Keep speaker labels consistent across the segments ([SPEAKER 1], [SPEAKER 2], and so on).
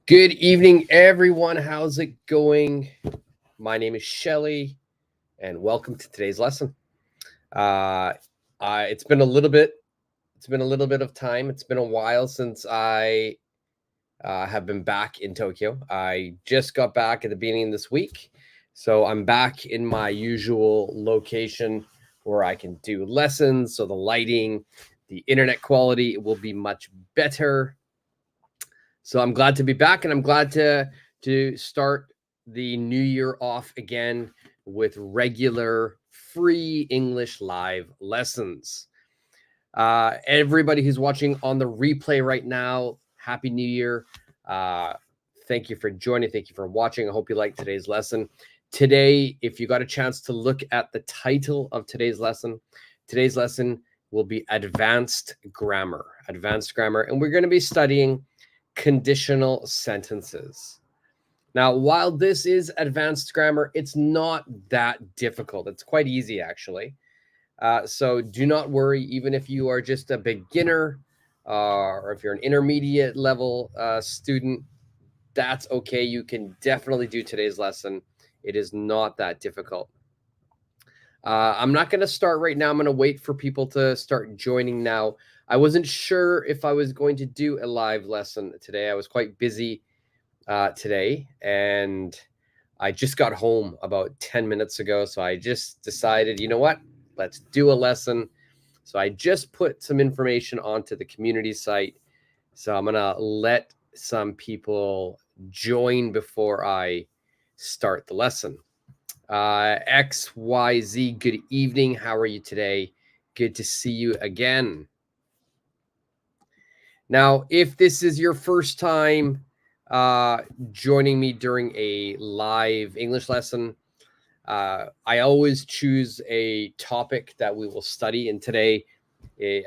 [SPEAKER 1] Good evening, everyone. How's it going? My name is Shelly, and welcome to today's lesson. Uh, it's been a little bit. It's been a little bit of time. It's been a while since I have been back in Tokyo. I just got back at the beginning of this week, so I'm back in my usual location where I can do lessons. So the lighting, the internet quality will be much better. So I'm glad to be back, and I'm glad to start the new year off again with regular free English live lessons. Everybody who's watching on the replay right now, Happy New Year. Thank you for joining. Thank you for watching. I hope you liked today's lesson. Today, if you got a chance to look at the title of today's lesson will be Advanced Grammar. Advanced Grammar. And we're going to be studying conditional sentences. Now, while this is advanced grammar, it's not that difficult. It's quite easy, actually. So do not worry, even if you are just a beginner or if you're an intermediate level student, that's okay. You can definitely do today's lesson. It is not that difficult. I'm not going to start right now. I'm going to wait for people to start joining now. I wasn't sure if I was going to do a live lesson today. I was quite busy today, and I just got home about 10 minutes ago. So I just decided, you know what? Let's do a lesson. So I just put some information onto the community site. So I'm going to let some people join before I start the lesson. XYZ, good evening. How are you today? Good to see you again. Now, if this is your first time joining me during a live English lesson, I always choose a topic that we will study. And today,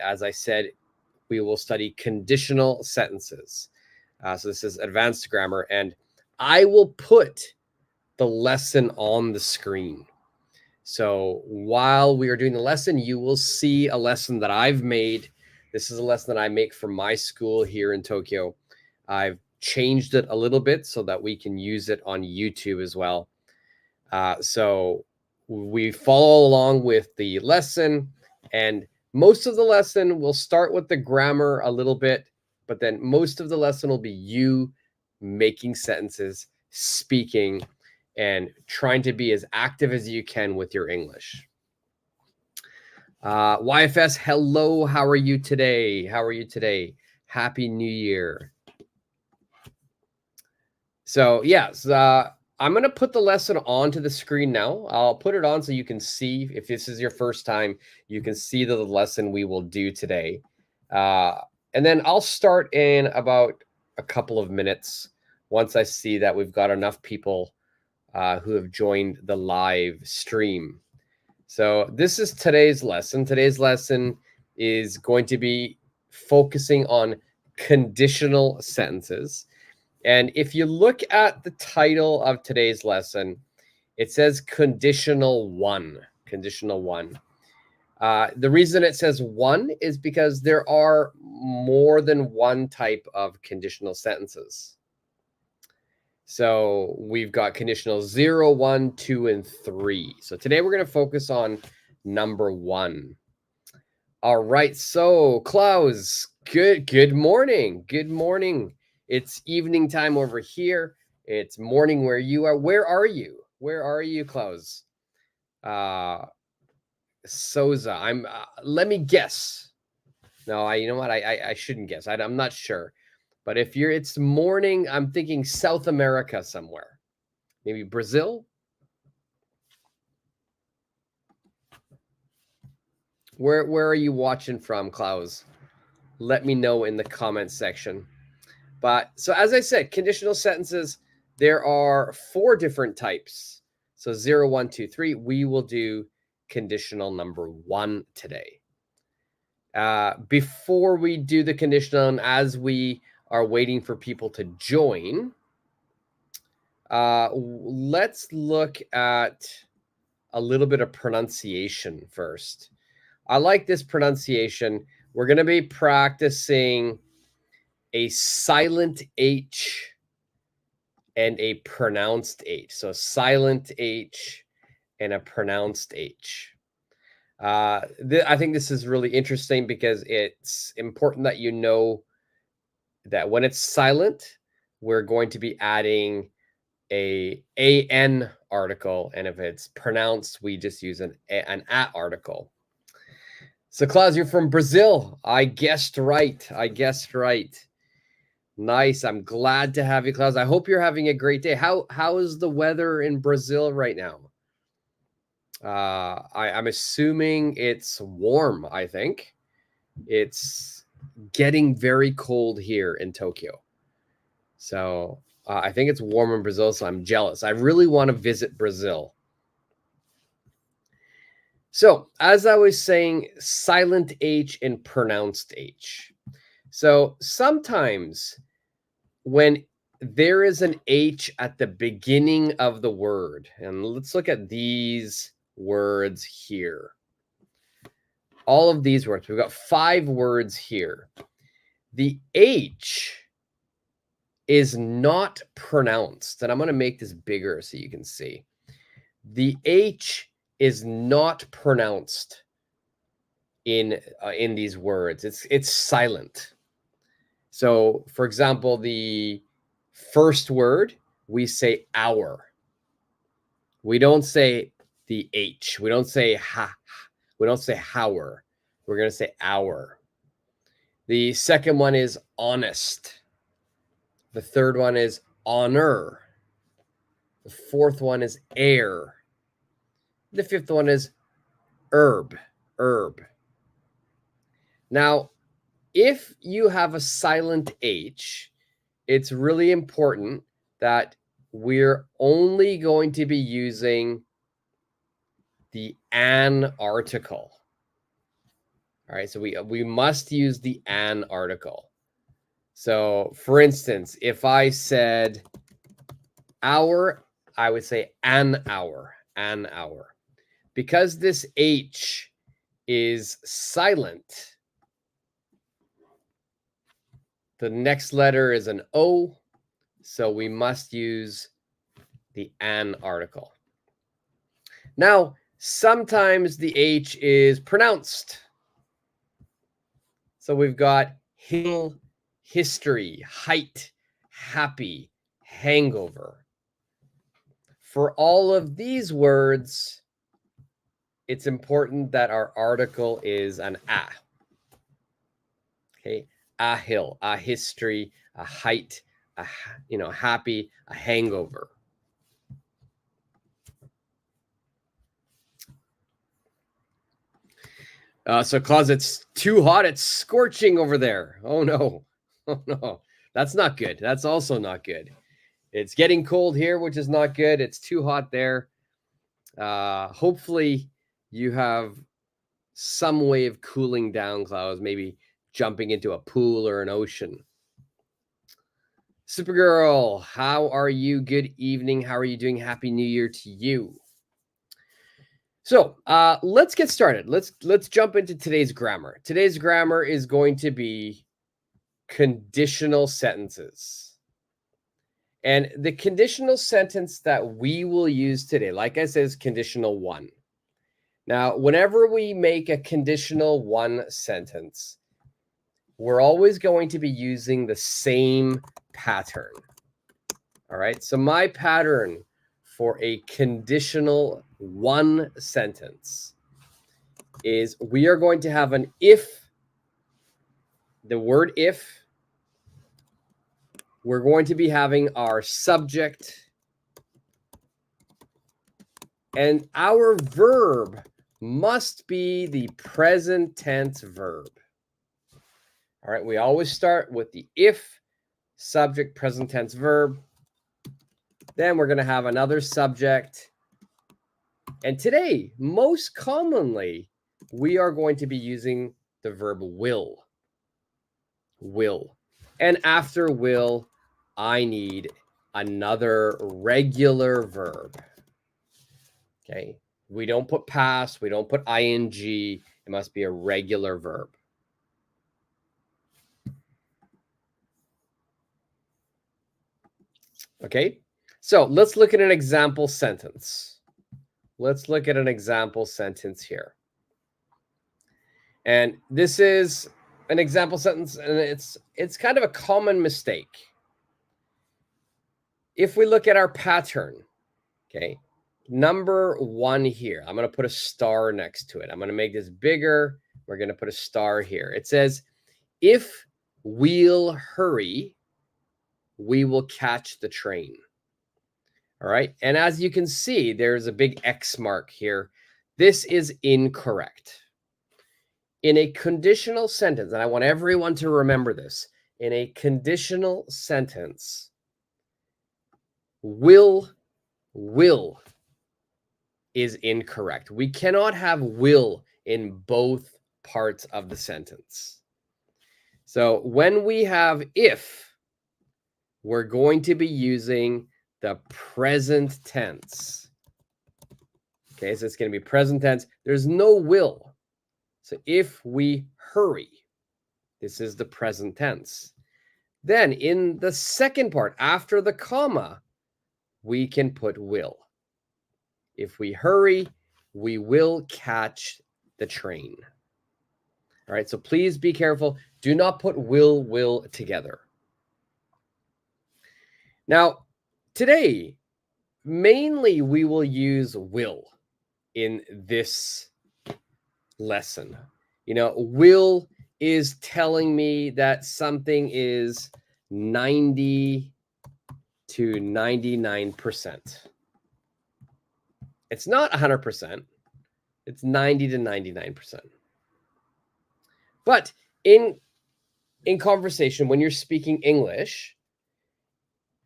[SPEAKER 1] as I said, we will study conditional sentences. So this is advanced grammar, and I will put the lesson on the screen. So while we are doing the lesson, you will see a lesson that I've made. This is a lesson that I make for my school here in Tokyo. I've changed it a little bit so that we can use it on YouTube as well. So we follow along with the lesson, and most of the lesson will start with the grammar a little bit, but then most of the lesson will be you making sentences, speaking, and trying to be as active as you can with your English. YFS, hello. How are you today? How are you today? Happy New Year. So yes, I'm going to put the lesson onto the screen now. I'll put it on so you can see, if this is your first time, you can see the lesson we will do today. And then I'll start in about a couple of minutes once I see that we've got enough people who have joined the live stream. So this is today's lesson. Today's lesson is going to be focusing on conditional sentences. And if you look at the title of today's lesson, it says conditional one. Conditional one. The reason it says one is because there are more than one type of conditional sentences. So we've got conditional 0, 1, 2, and 3. So today we're going to focus on number 1. All right. So Klaus, good morning. Good morning. It's evening time over here. It's morning where you are. Where are you? Where are you, Klaus? Souza. Let me guess. No, you know what? I shouldn't guess. I'm not sure. But if it's morning, I'm thinking South America somewhere. Maybe Brazil? Where are you watching from, Klaus? Let me know in the comments section. But so as I said, conditional sentences, there are 4 different types. So 0, 1, 2, 3. We will do conditional number 1 today. Before we do the conditional, and as we are waiting for people to join, let's look at a little bit of pronunciation first. I like this pronunciation. We're going to be practicing a silent H and a pronounced H. So silent H and a pronounced H. I think this is really interesting because it's important that you know that when it's silent, we're going to be adding a an article, and if it's pronounced, we just use an at article. So, Klaus, you're from Brazil. I guessed right. Nice. I'm glad to have you, Klaus. I hope you're having a great day. How is the weather in Brazil right now? I'm assuming it's warm. I think it's getting very cold here in Tokyo. So I think it's warm in Brazil, so I'm jealous. I really want to visit Brazil. So as I was saying, silent H and pronounced H. So sometimes when there is an H at the beginning of the word, and let's look at these words here. All of these words, we've got 5 words here. The H is not pronounced, and I'm going to make this bigger so you can see. The H is not pronounced in these words. It's silent. So, for example, the first word, we say hour. We don't say the H. We don't say ha. We don't say hour. We're going to say hour. The second one is honest. The third one is honor. The fourth one is air. The fifth one is herb. Now, if you have a silent H, it's really important that we're only going to be using the an article. All right, so we must use the an article. So, for instance, if I said hour, I would say an hour. Because this H is silent, the next letter is an O, so we must use the an article. Now, sometimes the H is pronounced. So we've got hill, history, height, happy, hangover. For all of these words, it's important that our article is an a. Okay, a hill, a history, a height, a happy, a hangover. So, Klaus, it's too hot. It's scorching over there. Oh no, that's not good. That's also not good. It's getting cold here, which is not good. It's too hot there. Hopefully, you have some way of cooling down, Klaus. Maybe jumping into a pool or an ocean. Supergirl, how are you? Good evening. How are you doing? Happy New Year to you. So let's get started. Let's jump into today's grammar. Today's grammar is going to be conditional sentences. And the conditional sentence that we will use today, like I said, is conditional 1. Now, whenever we make a conditional 1 sentence, we're always going to be using the same pattern. All right, so my pattern for a conditional 1 sentence is we are going to have an if, the word if. We're going to be having our subject, and our verb must be the present tense verb. All right, we always start with the if, subject, present tense verb. Then we're going to have another subject. And today, most commonly, we are going to be using the verb will. Will. And after will, I need another regular verb. Okay. We don't put past. We don't put ing. It must be a regular verb. Okay. So let's look at an example sentence. Let's look at an example sentence here. And this is an example sentence, and it's kind of a common mistake. If we look at our pattern, okay, number 1 here, I'm going to put a star next to it. I'm going to make this bigger. We're going to put a star here. It says, if we'll hurry, we will catch the train. All right. And as you can see, there's a big X mark here. This is incorrect. In a conditional sentence, and I want everyone to remember this, in a conditional sentence, will is incorrect. We cannot have will in both parts of the sentence. So when we have if, we're going to be using the present tense. Okay, so it's going to be present tense. There's no will. So if we hurry, this is the present tense. Then in the second part, after the comma, we can put will. If we hurry, we will catch the train. All right, so please be careful. Do not put will together. Now, today, mainly we will use will in this lesson. You know, will is telling me that something is 90 to 99%. It's not 100%. It's 90 to 99%. But in conversation, when you're speaking English,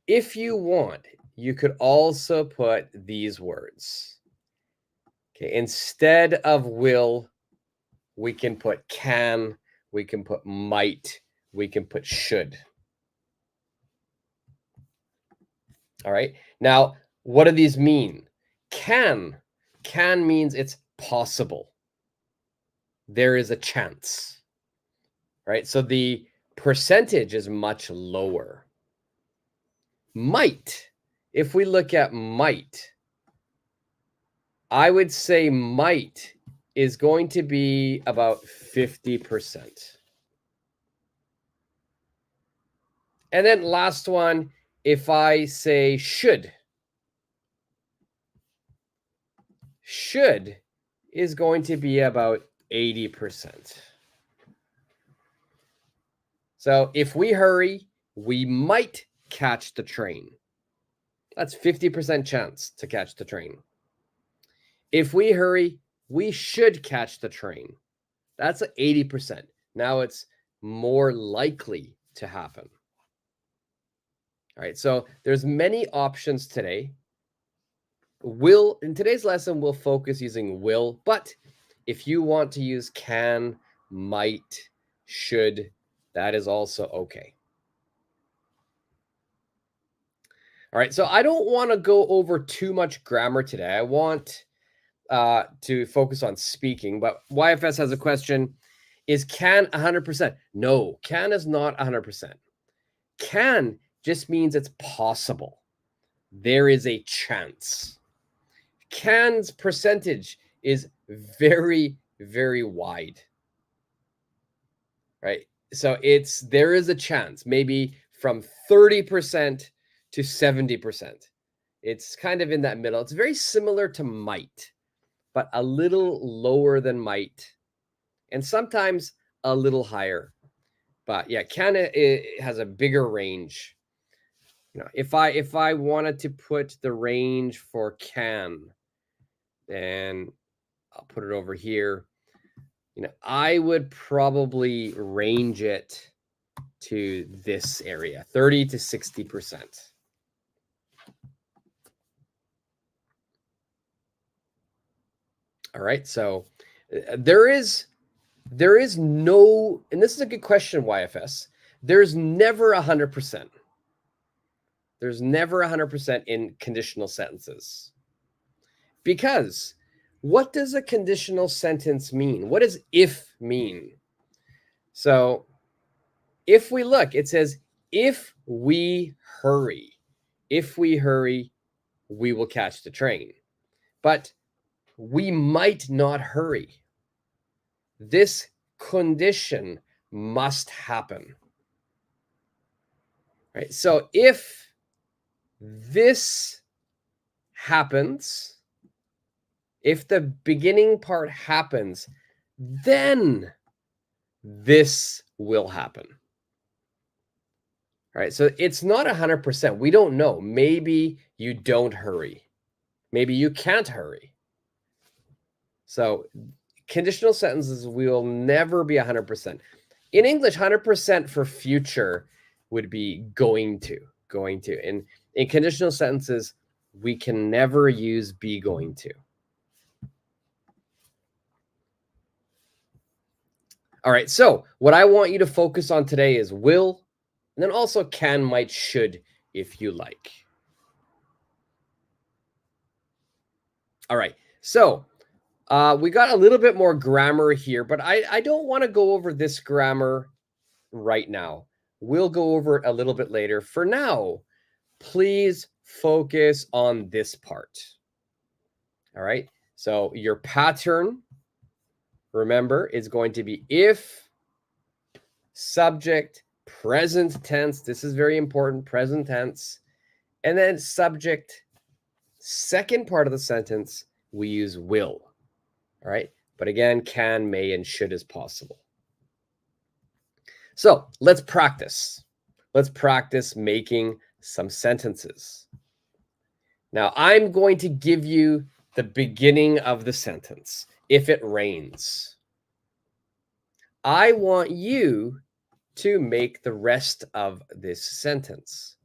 [SPEAKER 1] if you want, you could also put these words. Okay, instead of will, we can put can, we can put might, we can put should. All right. Now, what do these mean? Can means it's possible. There is a chance. Right? So the percentage is much lower. Might, if we look at might, I would say might is going to be about 50%. And then last one, if I say should is going to be about 80%. So if we hurry, we might catch the train. That's 50% chance to catch the train. If we hurry, we should catch the train. That's 80%. Now it's more likely to happen. All right, so there's many options today. Will, in today's lesson, we'll focus using will, but if you want to use can, might, should, that is also okay. All right, so I don't want to go over too much grammar today. I want to focus on speaking, but YFS has a question. Is can 100%? No, can is not 100%. Can just means it's possible. There is a chance. Can's percentage is very, very wide, right? So there is a chance, maybe from 30% to 70%. It's kind of in that middle. It's very similar to might, but a little lower than might, and sometimes a little higher. But yeah, can it has a bigger range. You know, if I wanted to put the range for can, then I'll put it over here. You know, I would probably range it to this area, 30 to 60%. All right, so there is no, and this is a good question, YFS. There's never 100%. There's never 100% in conditional sentences. Because what does a conditional sentence mean? What does if mean? So if we look, it says, if we hurry. if we hurry, we will catch the train. But we might not hurry. This condition must happen. Right? So if this happens, if the beginning part happens, then this will happen. All right, so it's not 100%. We don't know. Maybe you don't hurry. Maybe you can't hurry. So conditional sentences will never be 100%. In English, 100% for future would be going to. And in conditional sentences, we can never use be going to. All right, so what I want you to focus on today is will, and then also can, might, should, if you like. All right, so we got a little bit more grammar here, but I don't want to go over this grammar right now. We'll go over it a little bit later. For now, please focus on this part. All right, so your pattern, remember, is going to be if, subject, present tense. This is very important, present tense. And then subject, second part of the sentence, we use will. All right, but again, can, may, and should is possible. So let's practice. Let's practice making some sentences. Now, I'm going to give you the beginning of the sentence. If it rains. I want you to make the rest of this sentence.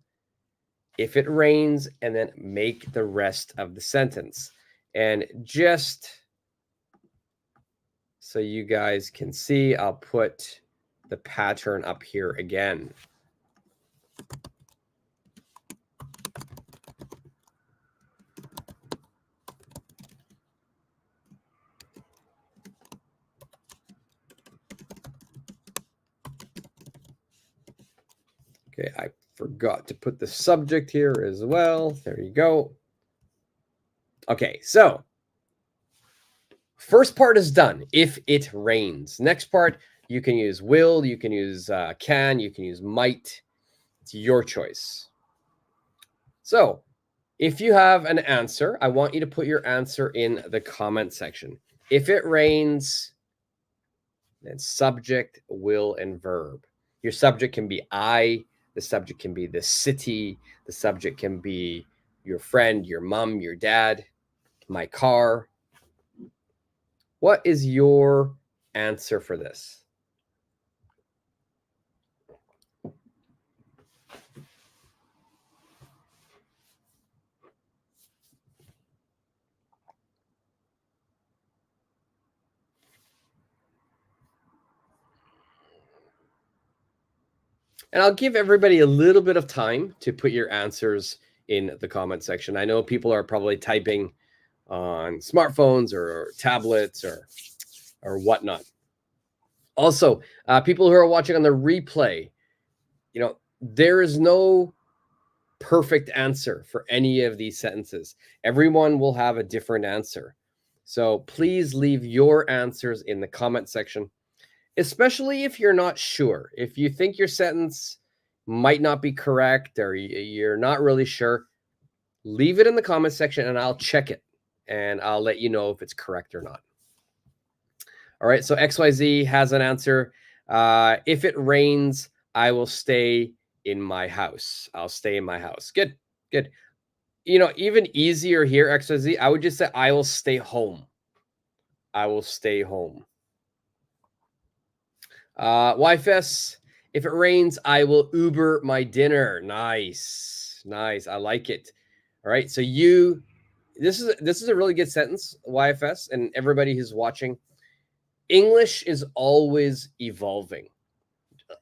[SPEAKER 1] If it rains, and then make the rest of the sentence. And just so you guys can see, I'll put the pattern up here again. Okay, I forgot to put the subject here as well. There you go. Okay, so first part is done. If it rains. Next part, you can use will, you can use can, you can use might. It's your choice. So if you have an answer, I want you to put your answer in the comment section. If it rains, then subject, will, and verb. Your subject can be I. The subject can be the city. The subject can be your friend, your mom, your dad, my car. What is your answer for this? And I'll give everybody a little bit of time to put your answers in the comment section. I know people are probably typing on smartphones or tablets or whatnot. Also, people who are watching on the replay, you know, there is no perfect answer for any of these sentences. Everyone will have a different answer. So please leave your answers in the comment section, especially if you're not sure. If you think your sentence might not be correct or you're not really sure, leave it in the comment section and I'll check it and I'll let you know if it's correct or not. All right, so XYZ has an answer. If it rains, I will stay in my house. I'll stay in my house. Good, good. You know, even easier here, XYZ, I would just say I will stay home. I will stay home. YFS, if it rains, I will Uber my dinner. Nice, nice. I like it. All right, so this is a really good sentence, YFS, and everybody who's watching. English is always evolving.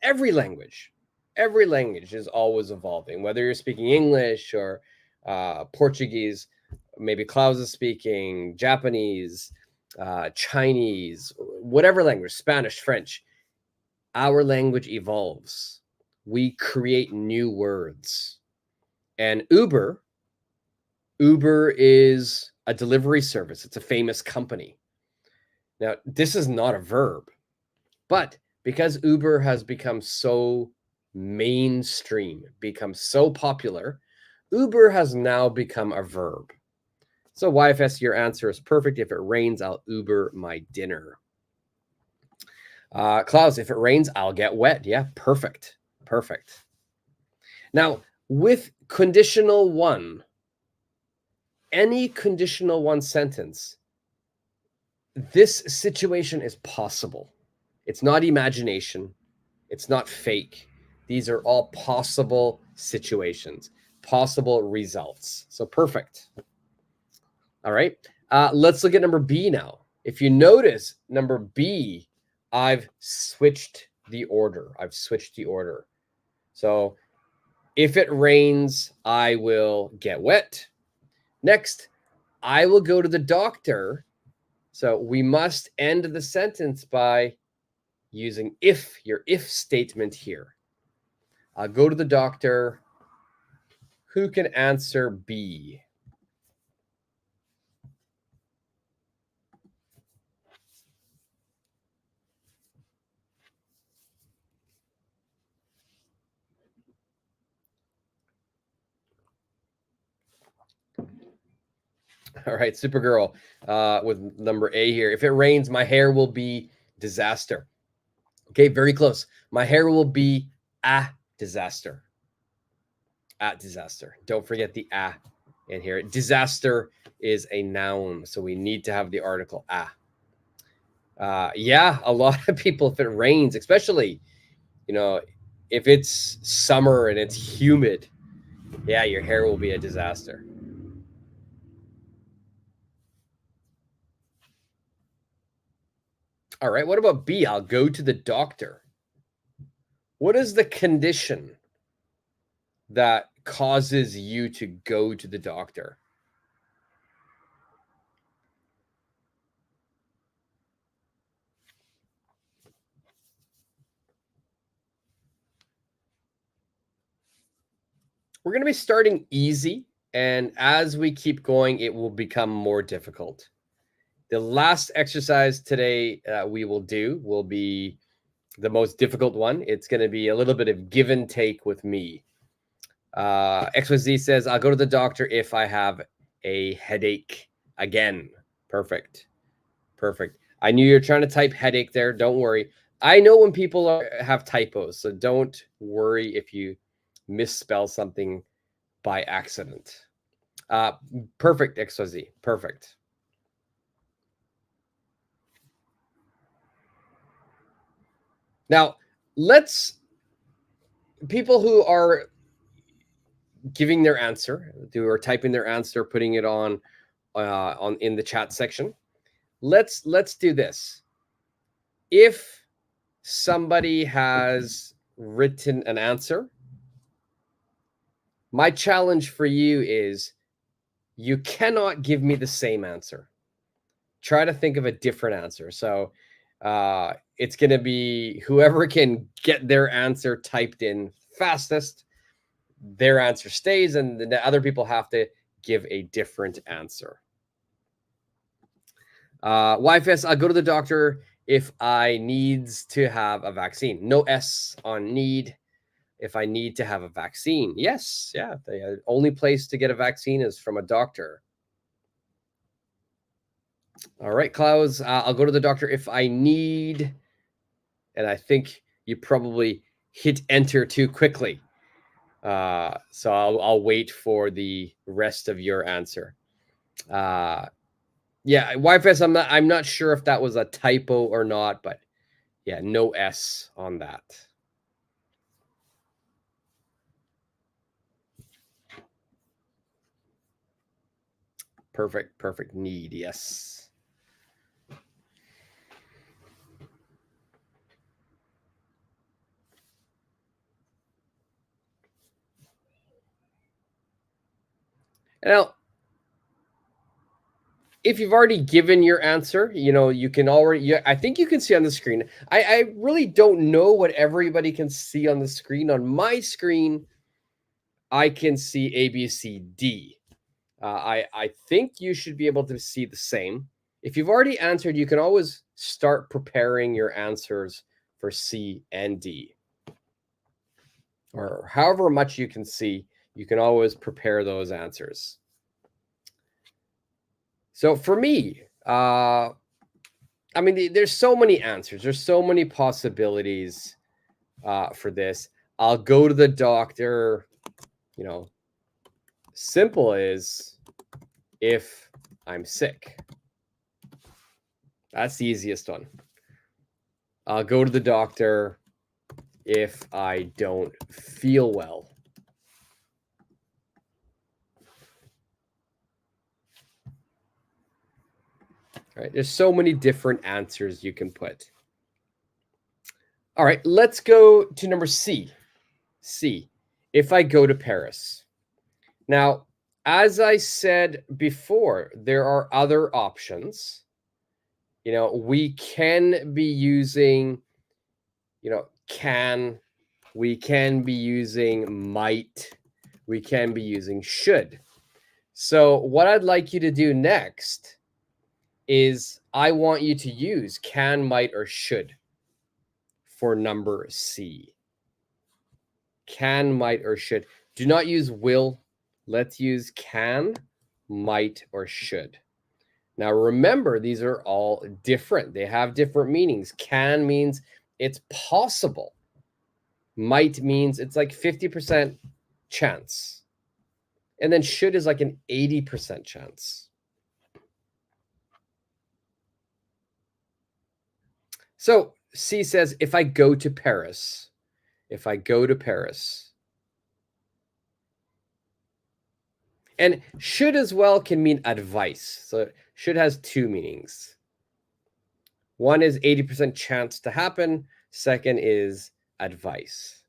[SPEAKER 1] Every language is always evolving. Whether you're speaking English or Portuguese, maybe Klaus is speaking Japanese, Chinese, whatever language, Spanish, French. Our language evolves. We create new words. And Uber is a delivery service. It's a famous company. Now, this is not a verb, but because Uber has become so mainstream, become so popular, Uber has now become a verb. So YFS, your answer is perfect. If it rains, I'll Uber my dinner. Klaus, if it rains, I'll get wet. Yeah, perfect. Perfect. Now, with conditional one, any conditional one sentence, this situation is possible. It's not imagination. It's not fake. These are all possible situations, possible results. So perfect. All right. Let's look at number B now. If you notice, number B, I've switched the order. So if it rains, I will get wet. Next, I will go to the doctor. So we must end the sentence by using if, your if statement here. I'll go to the doctor. Who can answer B? All right, Supergirl with number A here. If it rains, my hair will be disaster. Okay, very close. My hair will be a disaster. At disaster. Don't forget the a in here. Disaster is a noun, so we need to have the article a. Yeah, a lot of people, if it rains, especially, if it's summer and it's humid, yeah, your hair will be a disaster. All right, what about B? I'll go to the doctor. What is the condition that causes you to go to the doctor? We're going to be starting easy, and as we keep going, it will become more difficult. The last exercise today we will do will be the most difficult one. It's going to be a little bit of give and take with me. XYZ says, I'll go to the doctor if I have a headache again. Perfect. Perfect. I knew you're trying to type headache there. Don't worry. I know when people have typos, so don't worry if you misspell something by accident. Perfect, XYZ. Perfect. Now, people who are giving their answer, who are typing their answer, putting it on in the chat section. Let's do this. If somebody has written an answer, my challenge for you is you cannot give me the same answer. Try to think of a different answer. So it's going to be whoever can get their answer typed in fastest, their answer stays, and the other people have to give a different answer. YFS, I'll go to the doctor if I needs to have a vaccine. No S on need. If I need to have a vaccine. Yes, yeah. The only place to get a vaccine is from a doctor. All right, Klaus, I'll go to the doctor if I need. And I think you probably hit enter too quickly. So I'll wait for the rest of your answer. Yeah, YFS, I'm not sure if that was a typo or not, but yeah, no S on that. Perfect need, yes. Now, if you've already given your answer, you can already, I think you can see on the screen. I really don't know what everybody can see on the screen. On my screen, I can see A, B, C, D. I think you should be able to see the same. If you've already answered, you can always start preparing your answers for C and D. Or however much you can see, you can always prepare those answers. So for me, I mean, there's so many answers. There's so many possibilities for this. I'll go to the doctor, you know, simple is if I'm sick. That's the easiest one. I'll go to the doctor if I don't feel well. Right? There's so many different answers you can put. All right, let's go to number C. C, if I go to Paris. Now, as I said before, there are other options. You know, we can be using, you know, can, we can be using might, we can be using should. So what I'd like you to do next is I want you to use can, might, or should for number C. Can, might, or should. Do not use will. Let's use can, might, or should. Now, remember, these are all different. They have different meanings. Can means it's possible. Might means it's like 50% chance. And then should is like an 80% chance. So C says, if I go to Paris, if I go to Paris. And should as well can mean advice. So should has two meanings. One is 80% chance to happen. Second is advice.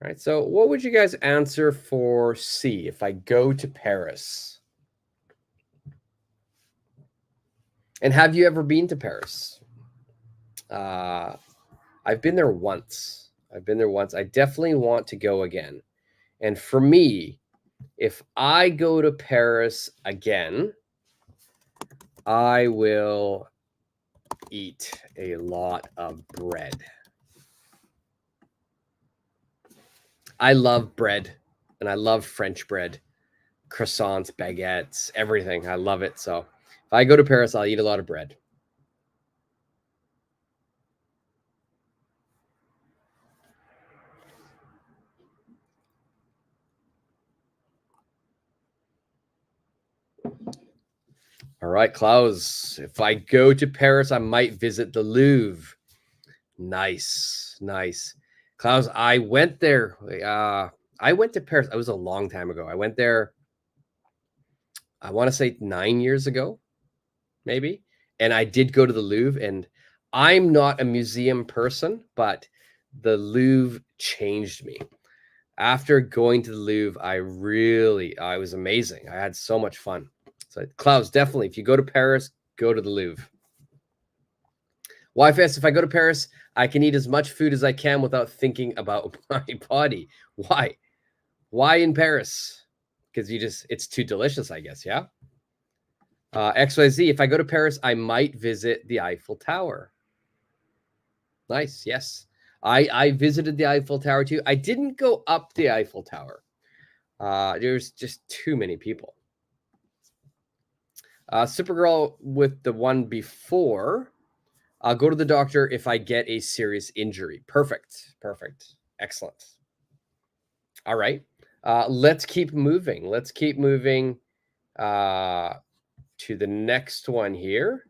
[SPEAKER 1] All right, so what would you guys answer for C, if I go to Paris? And have you ever been to Paris? I've been there once. I definitely want to go again. And for me, if I go to Paris again, I will eat a lot of bread. I love bread, and I love French bread, croissants, baguettes, everything. I love it. So if I go to Paris, I'll eat a lot of bread. All right, Klaus, if I go to Paris, I might visit the Louvre. Nice, nice. Klaus, I went there. I went to Paris. It was a long time ago. I went there, I want to say 9 years ago, maybe. And I did go to the Louvre, and I'm not a museum person, but the Louvre changed me. After going to the Louvre, I was amazing. I had so much fun. So Klaus, definitely, if you go to Paris, go to the Louvre. YFS, if I go to Paris, I can eat as much food as I can without thinking about my body. Why? Why in Paris? Because it's too delicious, I guess, yeah? XYZ, if I go to Paris, I might visit the Eiffel Tower. Nice, yes. I visited the Eiffel Tower too. I didn't go up the Eiffel Tower. There's just too many people. Supergirl with the one before. I'll go to the doctor if I get a serious injury. Perfect. Perfect. Excellent. All right. Let's keep moving. Let's keep moving to the next one here.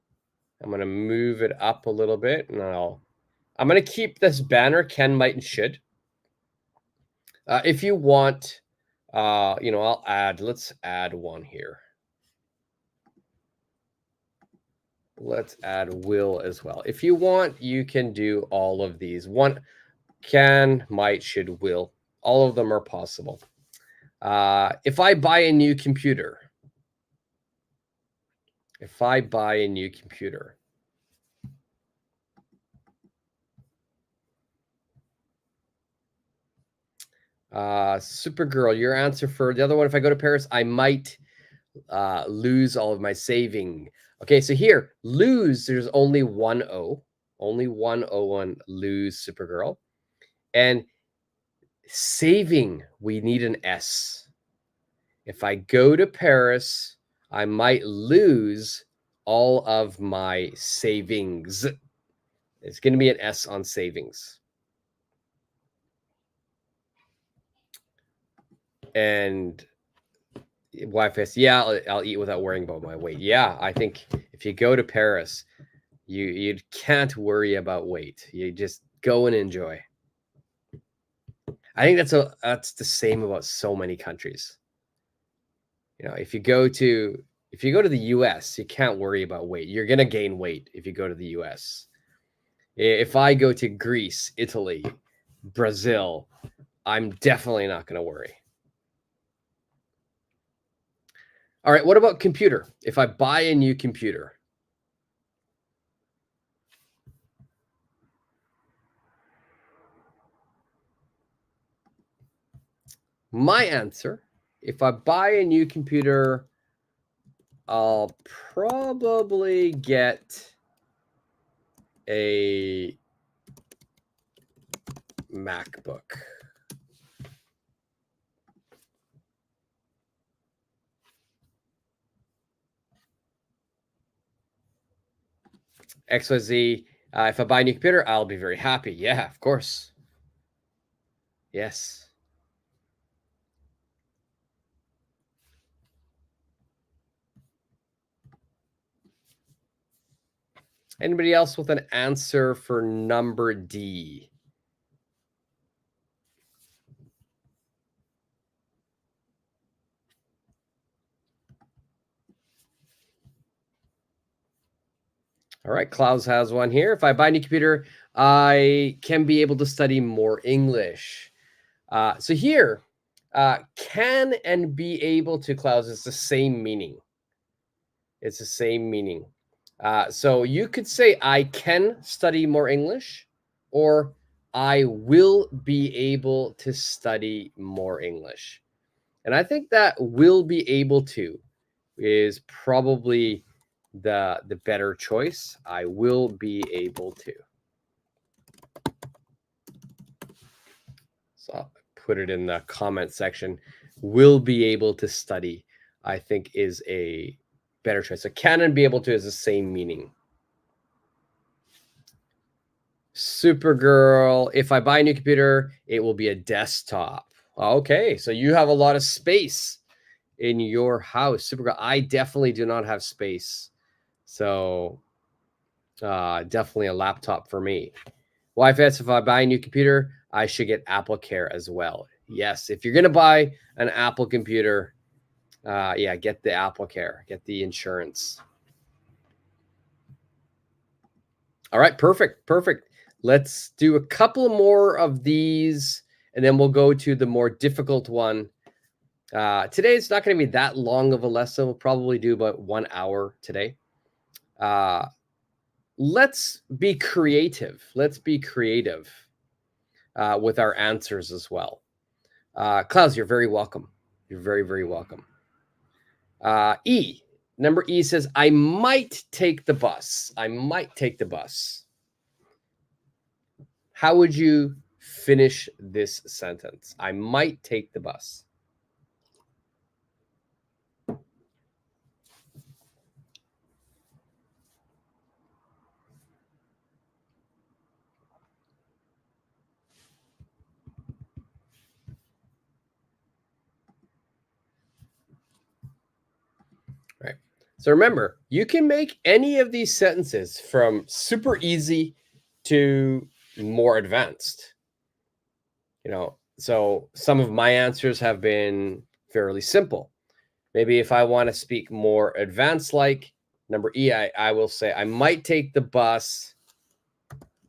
[SPEAKER 1] I'm going to move it up a little bit, and I'm going to keep this banner, can, might, and should. If you want, let's add one here. Let's add will as well. If you want, you can do all of these. One, can, might, should, will. All of them are possible. If I buy a new computer, Supergirl, your answer for the other one. If I go to Paris, I might lose all of my saving. Okay, so here, lose, there's only one O. Only one O on lose, Supergirl. And saving, we need an S. If I go to Paris, I might lose all of my savings. It's going to be an S on savings. And Wi-Fi, yeah, I'll eat without worrying about my weight. Yeah, I think if you go to Paris, you can't worry about weight. You just go and enjoy. I think that's the same about so many countries. You know, if you go to the US, you can't worry about weight. You're going to gain weight if you go to the US. If I go to Greece, Italy, Brazil, I'm definitely not going to worry. All right, what about computer? If I buy a new computer, my answer, if I buy a new computer, I'll probably get a MacBook. XYZ, if I buy a new computer, I'll be very happy. Yeah, of course. Yes. Anybody else with an answer for number D? All right, Klaus has one here. If I buy a new computer, I can be able to study more English. So here, can and be able to, Klaus, is the same meaning. It's the same meaning. So you could say I can study more English, or I will be able to study more English. And I think that will be able to is probably the better choice. I will be able to. So I'll put it in the comment section. Will be able to study, I think, is a better choice. So can and be able to is the same meaning. Supergirl, if I buy a new computer, it will be a desktop. Okay, so you have a lot of space in your house. Supergirl, I definitely do not have space. So definitely a laptop for me. YFS, if I buy a new computer, I should get Apple Care as well. Yes, if you're going to buy an Apple computer, yeah, get the Apple Care, get the insurance. All right, perfect, perfect. Let's do a couple more of these, and then we'll go to the more difficult one. Today, it's not going to be that long of a lesson. We'll probably do about 1 hour today. Let's be creative. Let's be creative with our answers as well. Klaus, you're very welcome. You're very, very welcome. E, number E says, I might take the bus. I might take the bus. How would you finish this sentence? I might take the bus. Right. So remember, you can make any of these sentences from super easy to more advanced. You know, so some of my answers have been fairly simple. Maybe if I want to speak more advanced, like number E, I will say, I might take the bus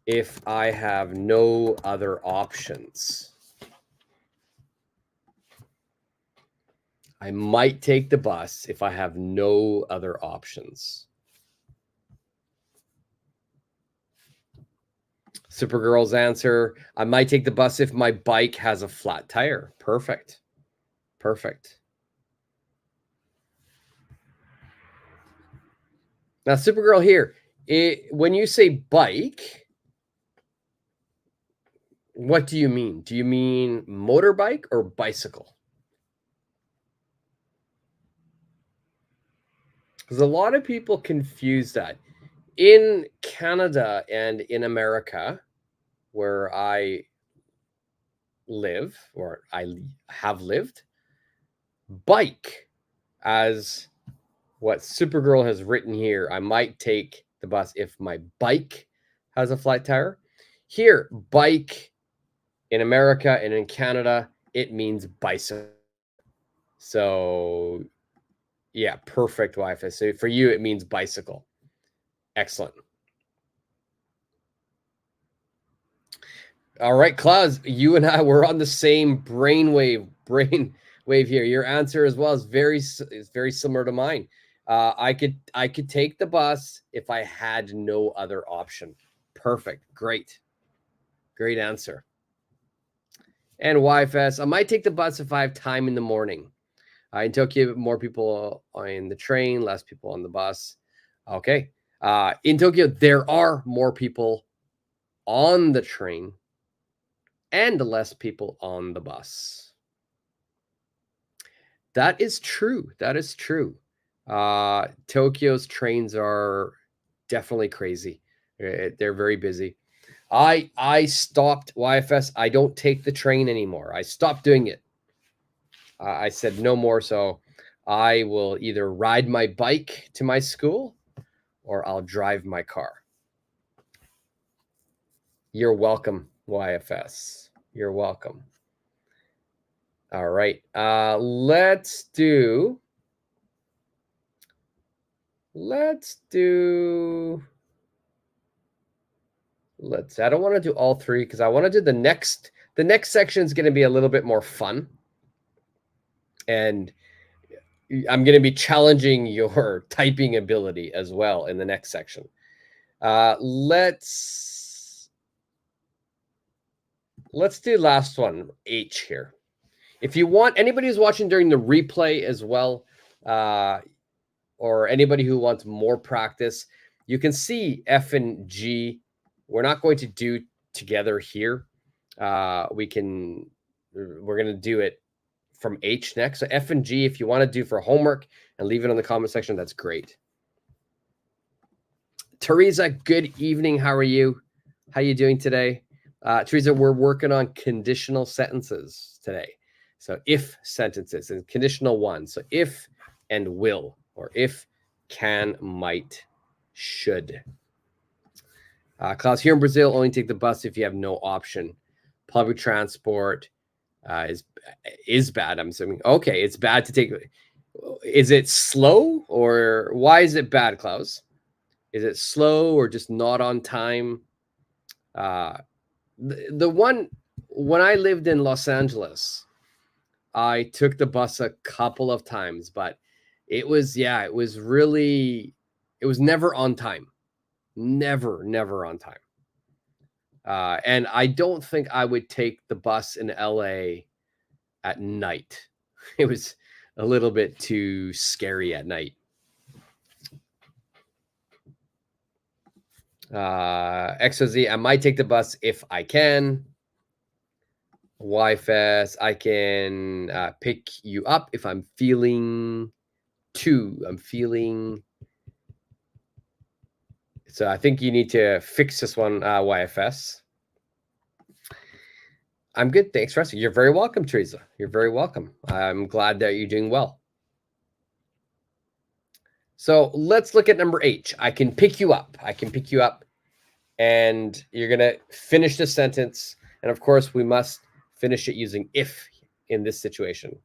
[SPEAKER 1] if I have no other options. I might take the bus if I have no other options. Supergirl's answer, I might take the bus if my bike has a flat tire. Perfect. Perfect. Now, Supergirl here, when you say bike, what do you mean? Do you mean motorbike or bicycle? Because a lot of people confuse that. In Canada and in America, where I live, or I have lived, bike, as what Supergirl has written here, I might take the bus if my bike has a flat tire. Here, bike in America and in Canada, it means bicycle. So yeah, perfect Wi-Fi. So for you, it means bicycle. Excellent. All right, Klaus, you and I were on the same brainwave here. Your answer as well is very similar to mine. I could take the bus if I had no other option. Perfect. Great answer. And YFS, I might take the bus if I have time in the morning. In Tokyo, more people on the train, less people on the bus. Okay. In Tokyo, there are more people on the train and less people on the bus. That is true. That is true. Tokyo's trains are definitely crazy. They're very busy. I stopped YFS. I don't take the train anymore. I stopped doing it. I said no more. So I will either ride my bike to my school or I'll drive my car. You're welcome, YFS. You're welcome. All right. Let's do. I don't want to do all three because I want to do the next section is going to be a little bit more fun. And I'm going to be challenging your typing ability as well in the next section. Let's do last one, H here. If you want, anybody who's watching during the replay as well, or anybody who wants more practice, you can see F and G. We're not going to do together here. We're going to do it from H next. So F and G, if you want to do for homework and leave it in the comment section, that's great. Teresa, good evening. How are you? How are you doing today? Teresa, we're working on conditional sentences today. So if sentences and conditional one. So if and will, or if, can, might, should. Klaus, here in Brazil, only take the bus if you have no option. Public transport is bad, I'm assuming. Okay, it's bad to take. Is it slow, or why is it bad, Klaus? Is it slow or just not on time? The one, when I lived in Los Angeles, I took the bus a couple of times, but it was never on time. Never on time. And I don't think I would take the bus in LA at night. It was a little bit too scary at night. XOZ, I might take the bus if I can. YFS, I can pick you up if I'm feeling to. So I think you need to fix this one, YFS. I'm good. Thanks for asking. You're very welcome, Teresa. You're very welcome. I'm glad that you're doing well. So let's look at number H. I can pick you up. And you're going to finish the sentence. And of course, we must finish it using if in this situation.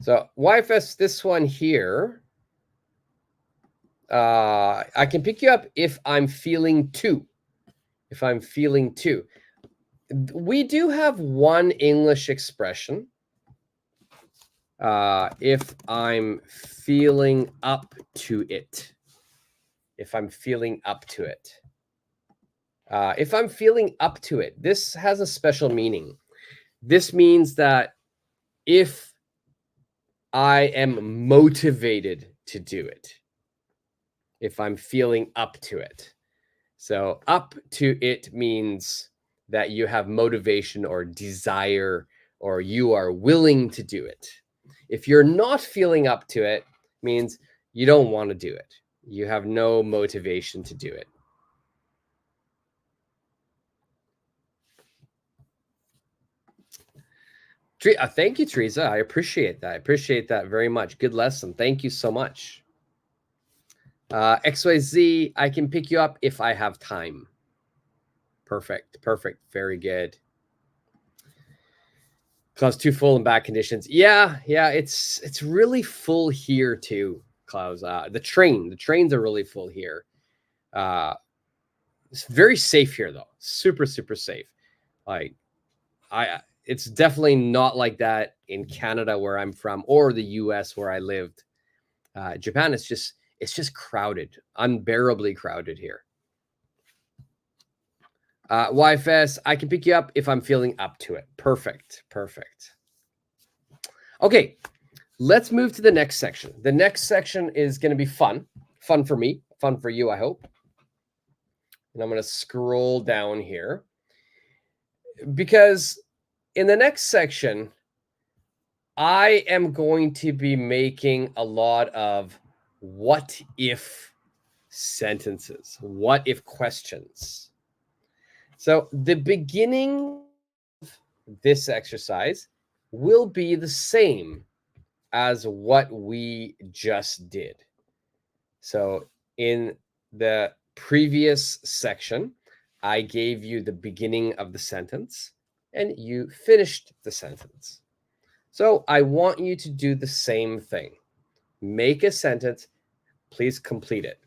[SPEAKER 1] So YFS, this one here, I can pick you up if I'm feeling to. We do have one English expression. If I'm feeling up to it. if I'm feeling up to it. If I'm feeling up to it, this has a special meaning. This means that if I am motivated to do it, if I'm feeling up to it. So up to it means that you have motivation or desire, or you are willing to do it. If you're not feeling up to it, means you don't want to do it. You have no motivation to do it. Thank you, Teresa. I appreciate that. I appreciate that very much. Good lesson. Thank you so much. XYZ, I can pick you up if I have time. Perfect. Perfect. Very good. Klaus, too full in bad conditions. Yeah, it's really full here too, Klaus. The trains are really full here. It's very safe here though. Super safe. Like it's definitely not like that in Canada where I'm from or the US where I lived. Japan is it's just crowded, unbearably crowded here. YFS, I can pick you up if I'm feeling up to it. Perfect. Okay, let's move to the next section. The next section is going to be fun for me, fun for you, I hope. And I'm going to scroll down here because in the next section, I am going to be making a lot of what if sentences, what if questions. So the beginning of this exercise will be the same as what we just did. So in the previous section, I gave you the beginning of the sentence and you finished the sentence. So I want you to do the same thing. Make a sentence, please complete it.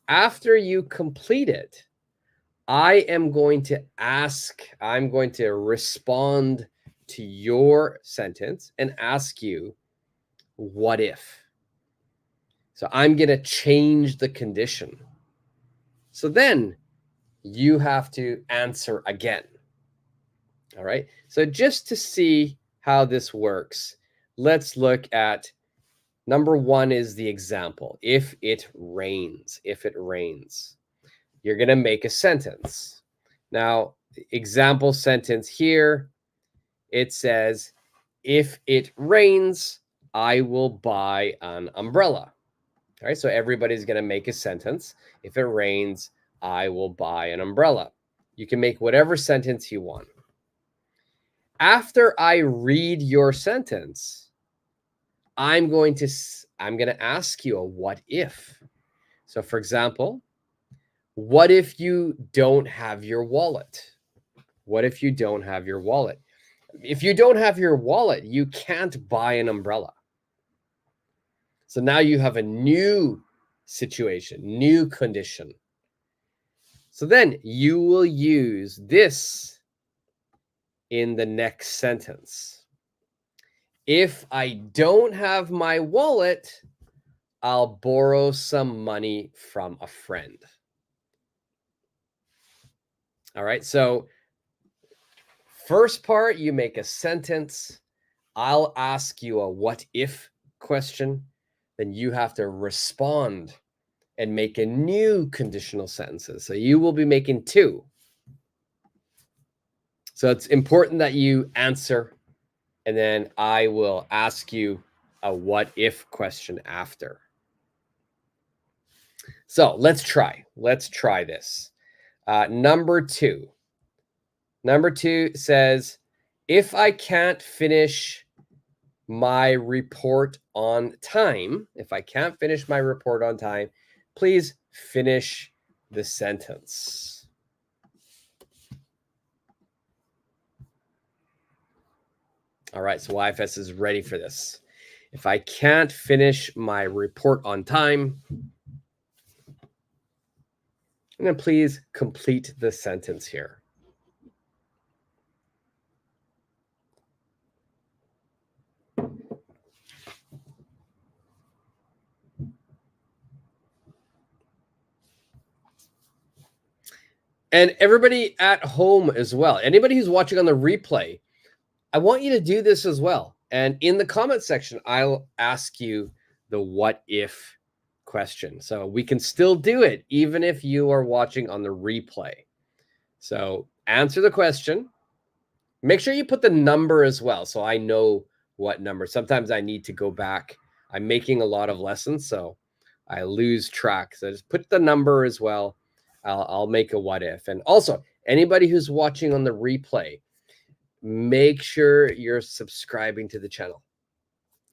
[SPEAKER 1] After you complete it, I'm going to respond to your sentence and ask you, what if? So I'm going to change the condition. So then you have to answer again. All right. So just to see how this works, let's look at number one is the example. If it rains, you're going to make a sentence. Now, example sentence here, it says, if it rains, I will buy an umbrella. All right, so everybody's going to make a sentence. If it rains, I will buy an umbrella. You can make whatever sentence you want. After I read your sentence, I'm going to ask you a what if. So for example, what if you don't have your wallet? What if you don't have your wallet? If you don't have your wallet, you can't buy an umbrella. So now you have a new situation, new condition. So then you will use this in the next sentence. If I don't have my wallet, I'll borrow some money from a friend. All right, so first part, you make a sentence. I'll ask you a what if question. Then you have to respond and make a new conditional sentences. So you will be making two. So it's important that you answer, and then I will ask you a what if question after. So let's try this. Number two says, if I can't finish my report on time, please finish the sentence. All right, so YFS is ready for this. If I can't finish my report on time, and then please complete the sentence here. And everybody at home as well, anybody who's watching on the replay, I want you to do this as well. And in the comment section, I'll ask you the what if question. So we can still do it even if you are watching on the replay. So answer the question. Make sure you put the number as well, so I know what number. Sometimes I need to go back. I'm making a lot of lessons, so I lose track. So just put the number as well. I'll make a what if. And also, anybody who's watching on the replay, make sure you're subscribing to the channel.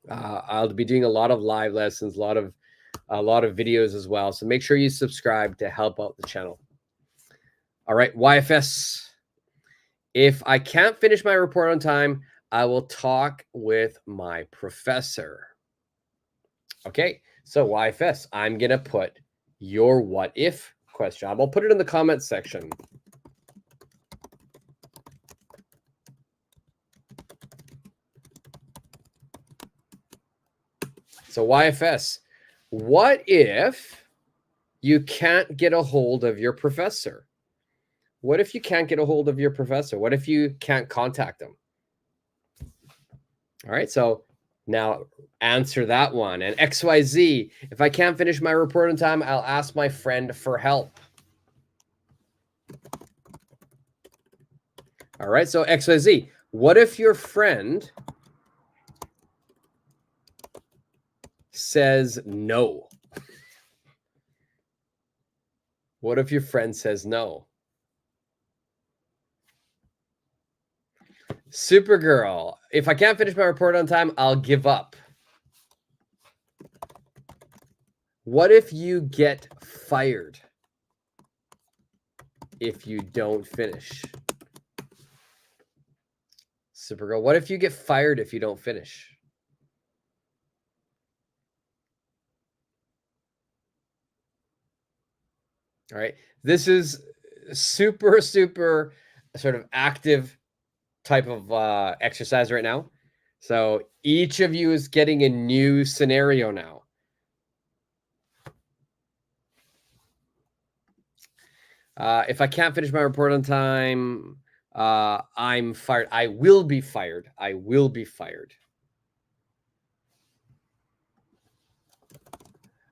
[SPEAKER 1] I'll be doing a lot of live lessons, a lot of videos as well. So make sure you subscribe to help out the channel. All right, YFS. If I can't finish my report on time, I will talk with my professor. Okay, so YFS, I'm going to put your what if question. I'll put it in the comments section. So YFS, what if you can't get a hold of your professor? What if you can't get a hold of your professor? What if you can't contact them? All right, so now answer that one. And XYZ, if I can't finish my report on time, I'll ask my friend for help. All right, so XYZ, what if your friend says no? What if your friend says no? Supergirl, if I can't finish my report on time, I'll give up. What if you get fired if you don't finish? Supergirl, what if you get fired if you don't finish? All right, this is super sort of active type of exercise right now. So each of you is getting a new scenario now. If I can't finish my report on time, I'm fired. I will be fired. I will be fired.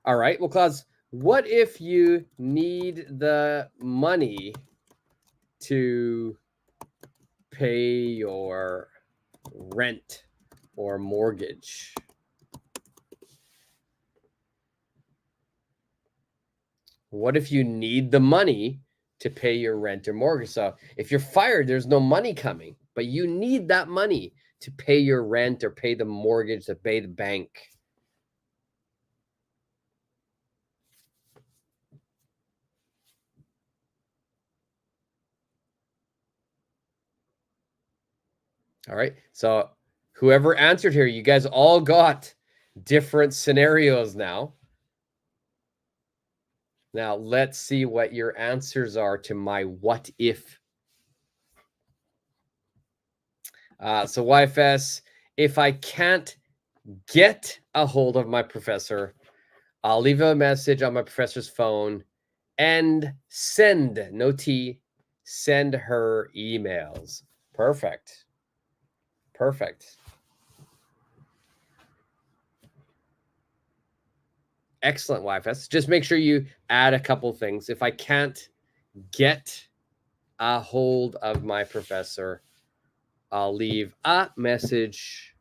[SPEAKER 1] All right. Well, Claus, what if you need the money to pay your rent or mortgage? What if you need the money to pay your rent or mortgage? So if you're fired, there's no money coming, but you need that money to pay your rent or pay the mortgage, to pay the bank. All right. So whoever answered here, you guys all got different scenarios now. Now let's see what your answers are to my what if. So YFS, if I can't get a hold of my professor, I'll leave a message on my professor's phone and send, no T, send her emails. Perfect. Perfect. Excellent, YFS. Just make sure you add a couple things. If I can't get a hold of my professor, I'll leave a message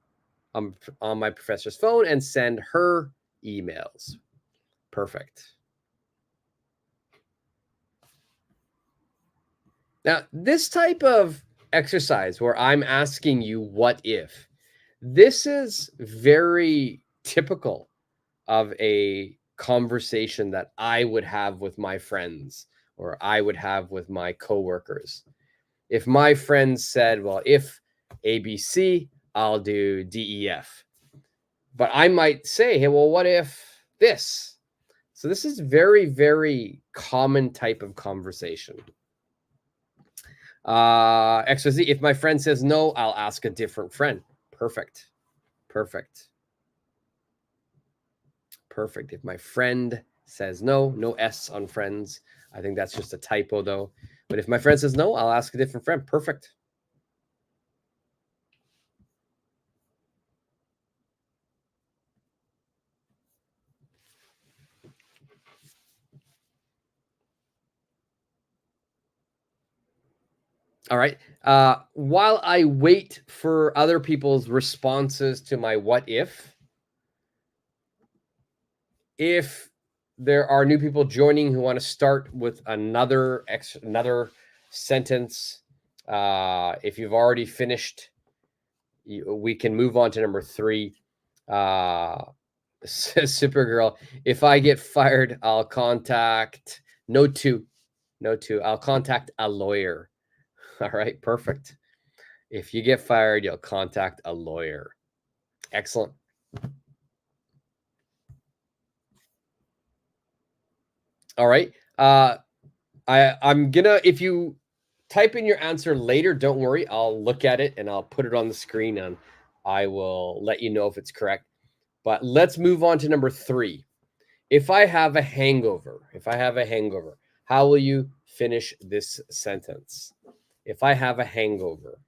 [SPEAKER 1] on my professor's phone and send her emails. Perfect. Now, this type of exercise where I'm asking you what if, this is very typical of a conversation that I would have with my friends or I would have with my coworkers. If my friends said, well, if ABC, I'll do DEF. But I might say, hey, well, what if this? So this is very common type of conversation. XYZ, if my friend says no, I'll ask a different friend. Perfect. Perfect. If my friend says no, no S on friends. I think that's just a typo though. But if my friend says no, I'll ask a different friend. Perfect. All right. While I wait for other people's responses to my what if there are new people joining who want to start with another sentence, if you've already finished, we can move on to number 3. Supergirl, if I get fired, I'll contact I'll contact a lawyer. All right, perfect. If you get fired, you'll contact a lawyer. Excellent. All right. I'm gonna, if you type in your answer later, don't worry, I'll look at it and I'll put it on the screen and I will let you know if it's correct. But let's move on to number 3. If I have a hangover, how will you finish this sentence? If I have a hangover.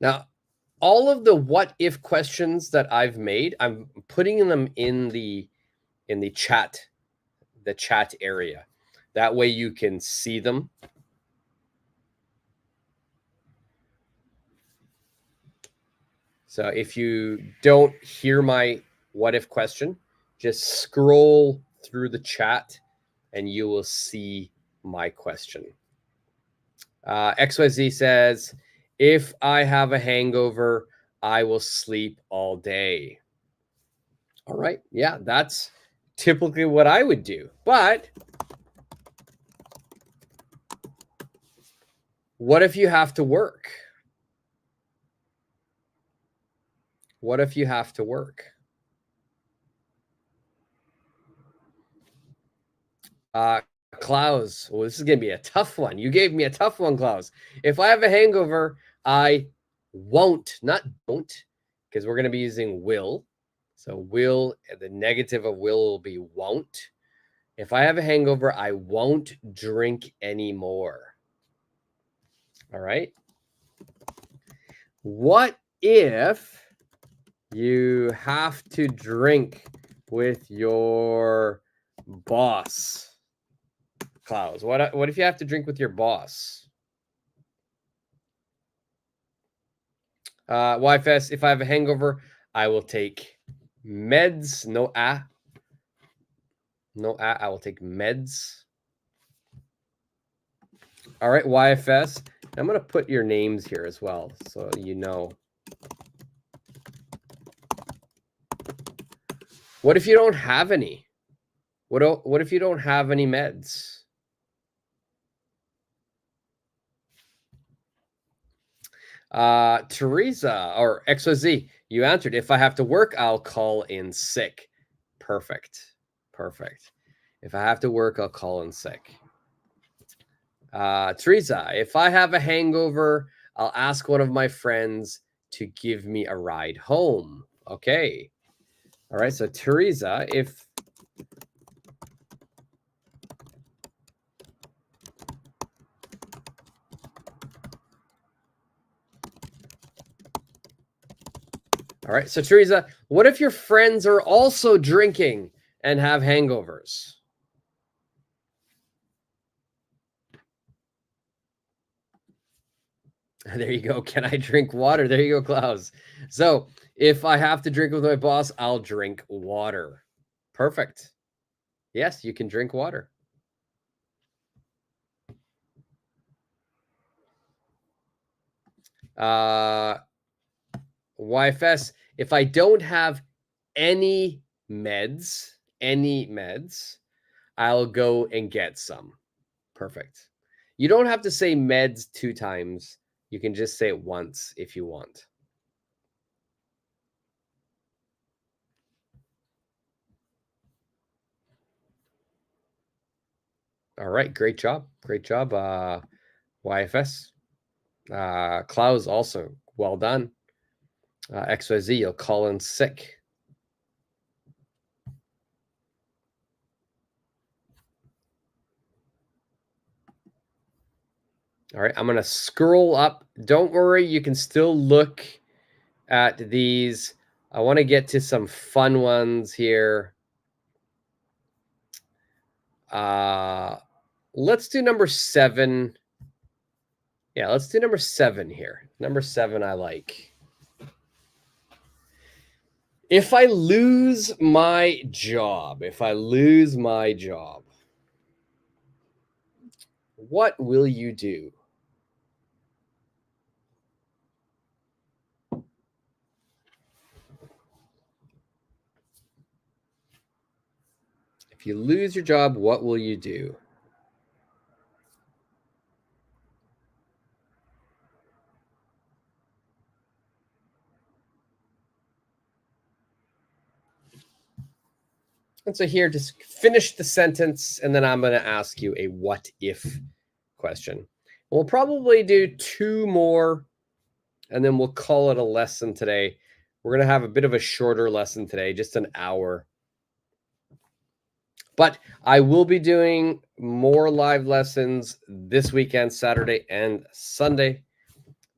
[SPEAKER 1] Now, all of the what if questions that I've made, I'm putting them in the chat area. That way you can see them. So if you don't hear my what if question, just scroll through the chat and you will see my question. XYZ says, if I have a hangover, I will sleep all day. All right. Yeah, that's typically what I would do. But what if you have to work? What if you have to work? Klaus, well, this is going to be a tough one. You gave me a tough one, Klaus. If I have a hangover, I won't, not don't, because we're going to be using will. So will, the negative of will be won't. If I have a hangover, I won't drink anymore. All right. What if you have to drink with your boss? Klaus, what if you have to drink with your boss? YFS, if I have a hangover, I will take meds. I will take meds. All right, YFS. I'm going to put your names here as well, so you know. What if you don't have any? What if you don't have any meds? Teresa or XOZ, you answered. If I have to work, I'll call in sick. Perfect. If I have to work, I'll call in sick. Teresa, if I have a hangover, I'll ask one of my friends to give me a ride home. Okay. All right. So Teresa, if all right. So Teresa, what if your friends are also drinking and have hangovers? There you go. Can I drink water? There you go, Klaus. So if I have to drink with my boss, I'll drink water. Perfect. Yes, you can drink water. YFS, if I don't have any meds, I'll go and get some. Perfect. You don't have to say meds 2 times. You can just say it once if you want. All right, great job. Great job, YFS. Klaus also, well done. XYZ, you'll call in sick. All right, I'm going to scroll up. Don't worry, you can still look at these. I want to get to some fun ones here. Let's do number 7. Yeah, let's do number 7 here. Number 7 I like. If I lose my job, what will you do? If you lose your job, what will you do? And so here, just finish the sentence, and then I'm going to ask you a what if question. We'll probably do 2 more, and then we'll call it a lesson today. We're going to have a bit of a shorter lesson today, just an hour. But I will be doing more live lessons this weekend, Saturday and Sunday.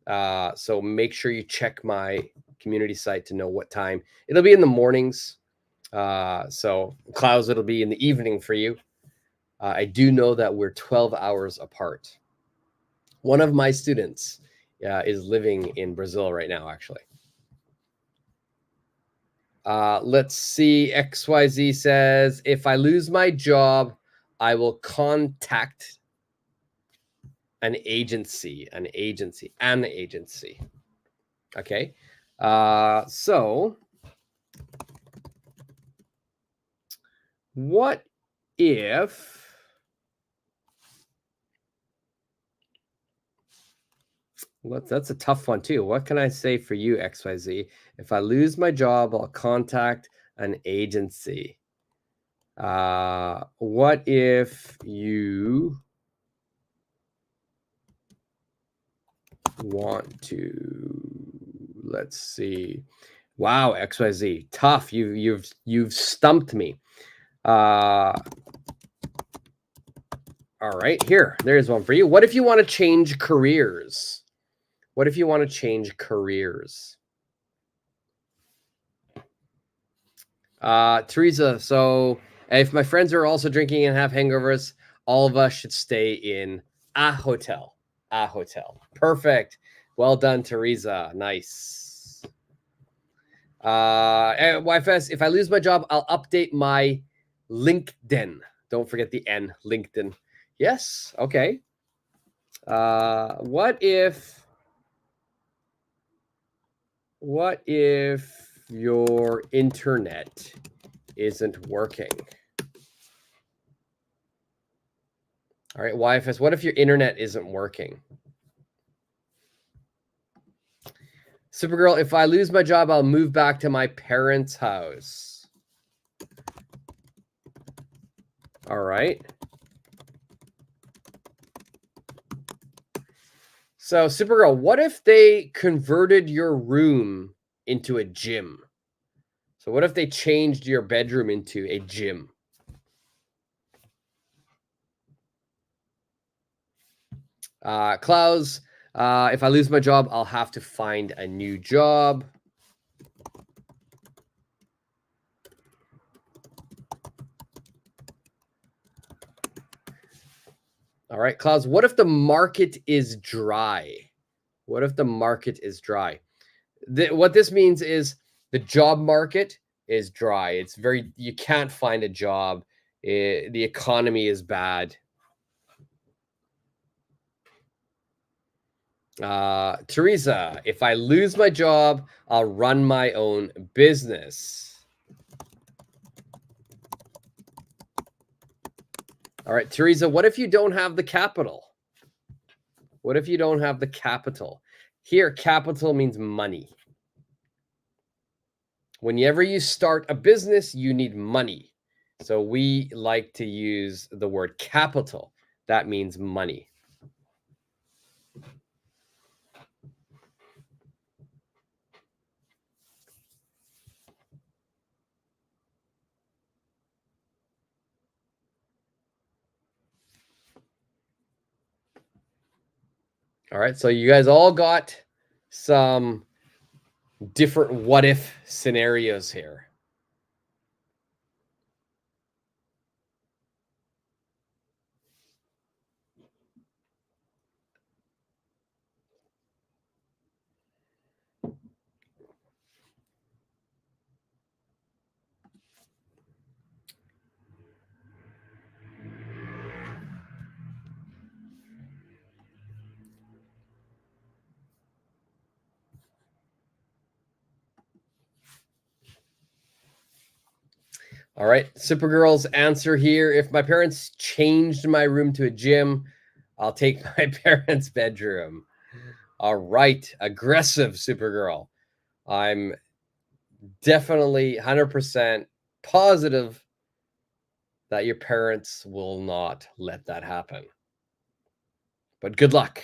[SPEAKER 1] So make sure you check my community site to know what time. It'll be in the mornings. So Klaus, it'll be in the evening for you. I do know that we're 12 hours apart. One of my students is living in Brazil right now, actually. Let's see. XYZ says, if I lose my job, I will contact an agency. Okay. So what if that's a tough one too. What can I say for you, XYZ? If I lose my job, I'll contact an agency. What if you want to? Let's see. Wow, XYZ, tough. You've stumped me. All right, there's one for you. What if you want to change careers? What if you want to change careers? Teresa, so if my friends are also drinking and have hangovers, all of us should stay in a hotel. Perfect. Well done, Teresa. Nice. YFS, if I lose my job, I'll update my LinkedIn. Don't forget the N, LinkedIn. Yes, okay. What if your internet isn't working? All right, YFS, what if your internet isn't working? Supergirl, if I lose my job, I'll move back to my parents' house. All right. So, Supergirl, what if they converted your room into a gym? So what if they changed your bedroom into a gym? Klaus, if I lose my job, I'll have to find a new job. All right, Klaus, what if the market is dry? What if the market is dry? What this means is the job market is dry. It's you can't find a job. The economy is bad. Teresa, if I lose my job, I'll run my own business. All right, Teresa, what if you don't have the capital? What if you don't have the capital? Here, capital means money. Whenever you start a business, you need money. So we like to use the word capital. That means money. All right, so you guys all got some different what if scenarios here. All right, Supergirl's answer here. If my parents changed my room to a gym, I'll take my parents' bedroom. All right, aggressive Supergirl. I'm definitely 100% positive that your parents will not let that happen. But good luck.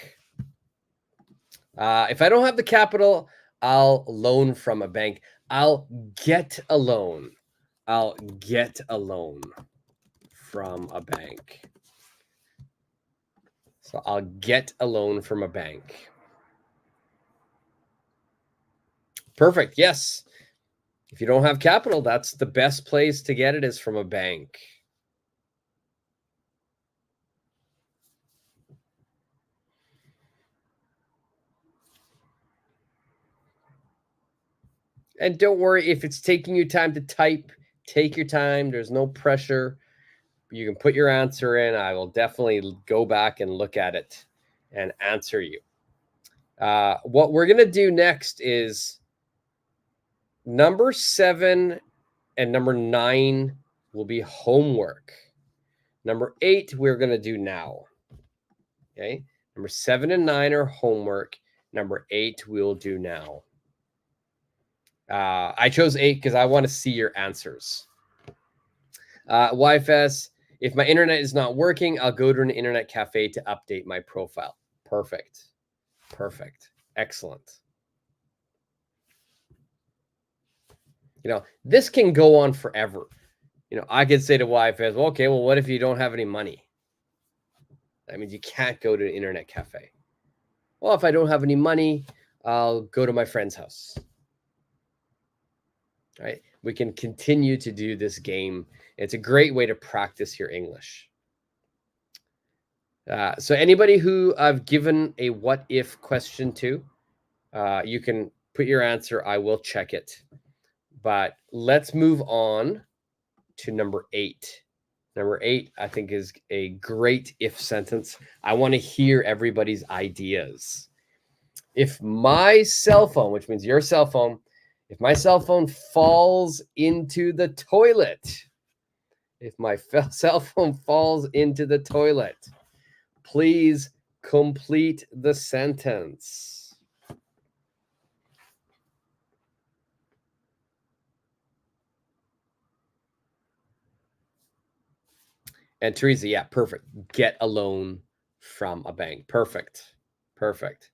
[SPEAKER 1] If I don't have the capital, I'll loan from a bank. I'll get a loan. I'll get a loan from a bank. So I'll get a loan from a bank. Perfect. Yes. If you don't have capital, that's the best place to get it is from a bank. And don't worry if it's taking you time to type, take your time. There's no pressure. You can put your answer in. I will definitely go back and look at it and answer you. What we're going to do next is number 7 and number 9 will be homework. Number 8, we're going to do now. Okay. Number 7 and 9 are homework. Number 8, we'll do now. I chose 8 because I want to see your answers. YFS, if my internet is not working, I'll go to an internet cafe to update my profile. Perfect. Perfect. Excellent. You know, this can go on forever. You know, I could say to YFS, well, okay, well, what if you don't have any money? That means you can't go to an internet cafe. Well, if I don't have any money, I'll go to my friend's house. All right. We can continue to do this game. It's a great way to practice your English. So anybody who I've given a what if question to, you can put your answer. I will check it. But let's move on to number 8. Number 8, I think, is a great if sentence. I want to hear everybody's ideas. If my cell phone, which means your cell phone, if my cell phone falls into the toilet, if my cell phone falls into the toilet, please complete the sentence. And Teresa, yeah, perfect. Get a loan from a bank. Perfect. Perfect.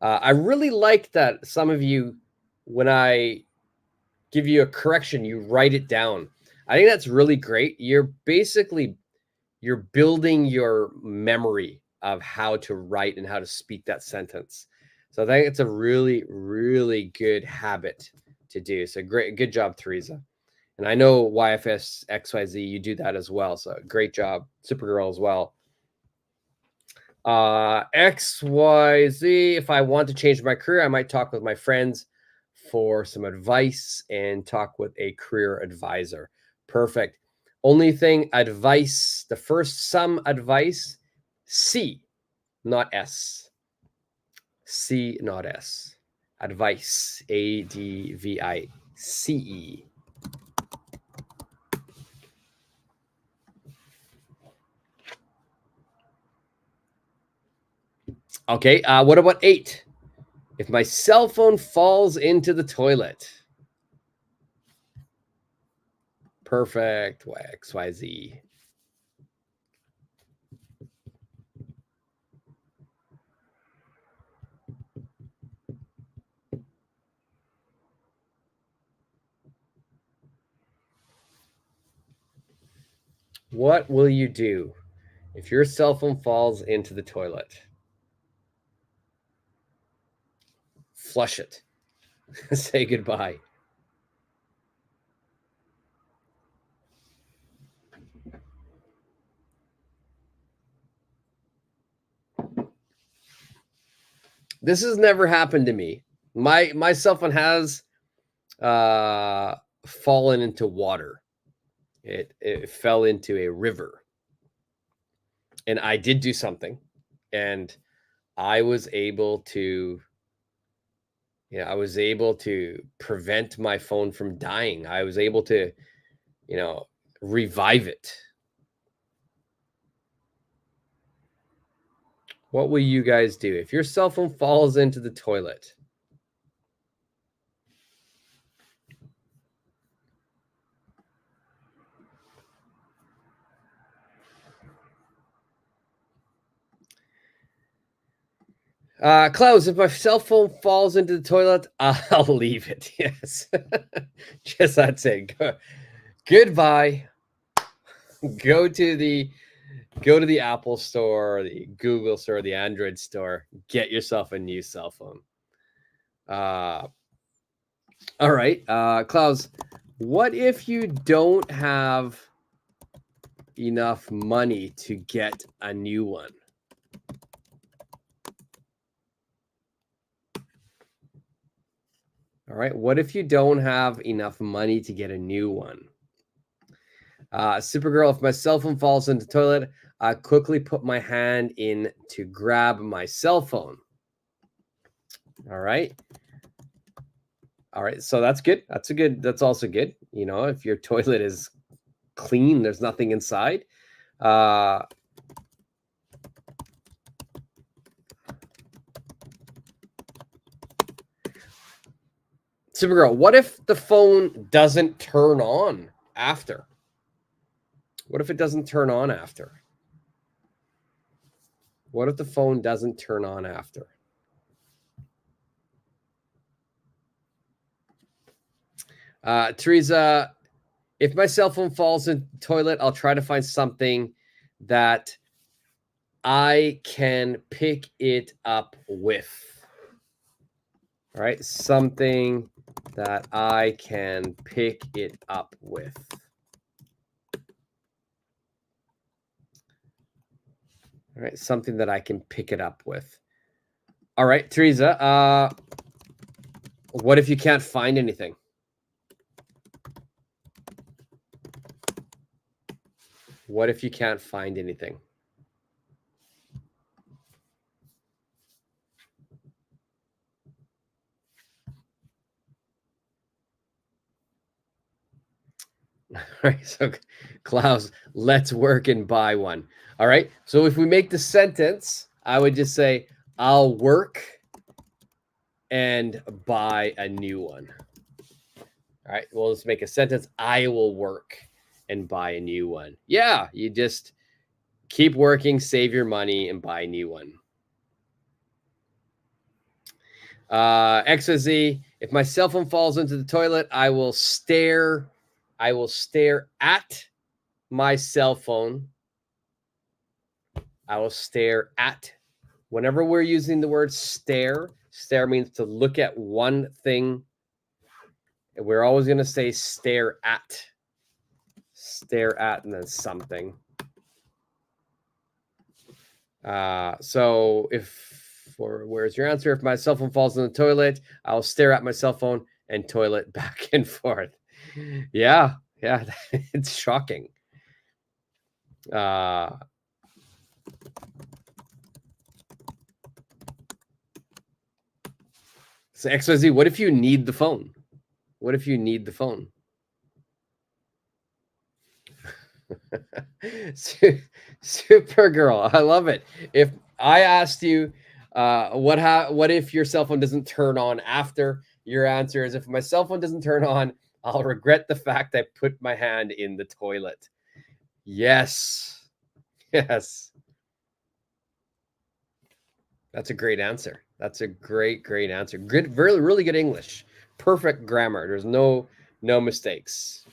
[SPEAKER 1] I really like that some of you, when I give you a correction, you write it down. I think that's really great. You're building your memory of how to write and how to speak that sentence. So I think it's a really, really good habit to do. So good job, Teresa. And I know YFS XYZ, you do that as well. So great job, Supergirl as well. XYZ, if I want to change my career, I might talk with my friends for some advice and talk with a career advisor. Perfect. Only thing, advice, the first some advice, C, not S. C, not S. Advice, ADVICE. Okay, what about 8? If my cell phone falls into the toilet. Perfect. XYZ. What will you do if your cell phone falls into the toilet? Flush it. Say goodbye. This has never happened to me. My cell phone has fallen into water. It fell into a river, and I did do something, and I was able to, I was able to prevent my phone from dying. I was able to, revive it. What will you guys do if your cell phone falls into the toilet? Klaus, if my cell phone falls into the toilet, I'll leave it. Yes. Just that's it. Goodbye. Go to the Apple store, the Google store, the Android store. Get yourself a new cell phone. All right. Klaus, what if you don't have enough money to get a new one? All right. What if you don't have enough money to get a new one? Supergirl, if my cell phone falls into the toilet, I quickly put my hand in to grab my cell phone. All right. All right. So that's good. That's also good. If your toilet is clean, there's nothing inside. Supergirl, what if the phone doesn't turn on after? What if it doesn't turn on after? What if the phone doesn't turn on after? Teresa, if my cell phone falls in the toilet, I'll try to find something that I can pick it up with. All right, something that I can pick it up with. All right, something that I can pick it up with. All right, Teresa, what if you can't find anything? What if you can't find anything? All right, so Klaus, let's work and buy one. All right, so if we make the sentence, I would just say, I'll work and buy a new one. All right, well, let's make a sentence. I will work and buy a new one. Yeah, you just keep working, save your money, and buy a new one. XYZ, if my cell phone falls into the toilet, I will stare at my cell phone. I will stare at. Whenever we're using the word stare means to look at one thing. And we're always going to say stare at. Stare at and then something. So where's your answer? If my cell phone falls in the toilet, I'll stare at my cell phone and toilet back and forth. Yeah, it's shocking. So XYZ, what if you need the phone? What if you need the phone? Supergirl, I love it. If I asked you, what if your cell phone doesn't turn on after? Your answer is, if my cell phone doesn't turn on, I'll regret the fact I put my hand in the toilet. Yes. Yes. That's a great answer. That's a great answer. Good, really good English. Perfect grammar. There's no mistakes.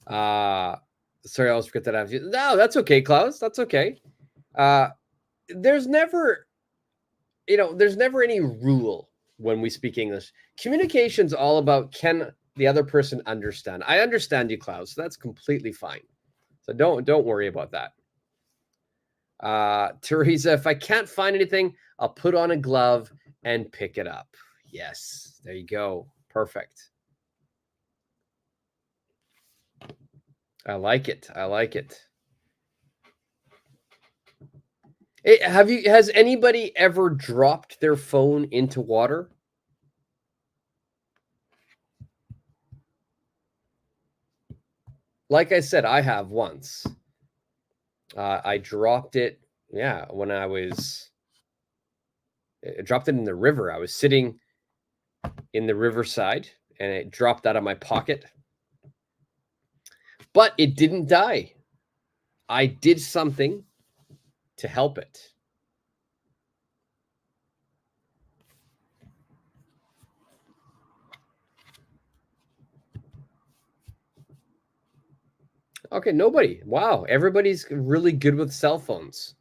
[SPEAKER 1] Sorry, I always forget that I have to. No, that's okay, Klaus. That's okay. There's never, there's never any rule when we speak English. Communication's all about, can the other person understand? I understand you, Klaus. So that's completely fine. So don't worry about that. Teresa, if I can't find anything, I'll put on a glove and pick it up. Yes, there you go. Perfect. I like it. I like it. Has anybody ever dropped their phone into water? Like I said, I have once. I dropped it, when I dropped it in the river. I was sitting in the riverside and it dropped out of my pocket. But it didn't die. I did something to help it. Okay, nobody. Wow, everybody's really good with cell phones.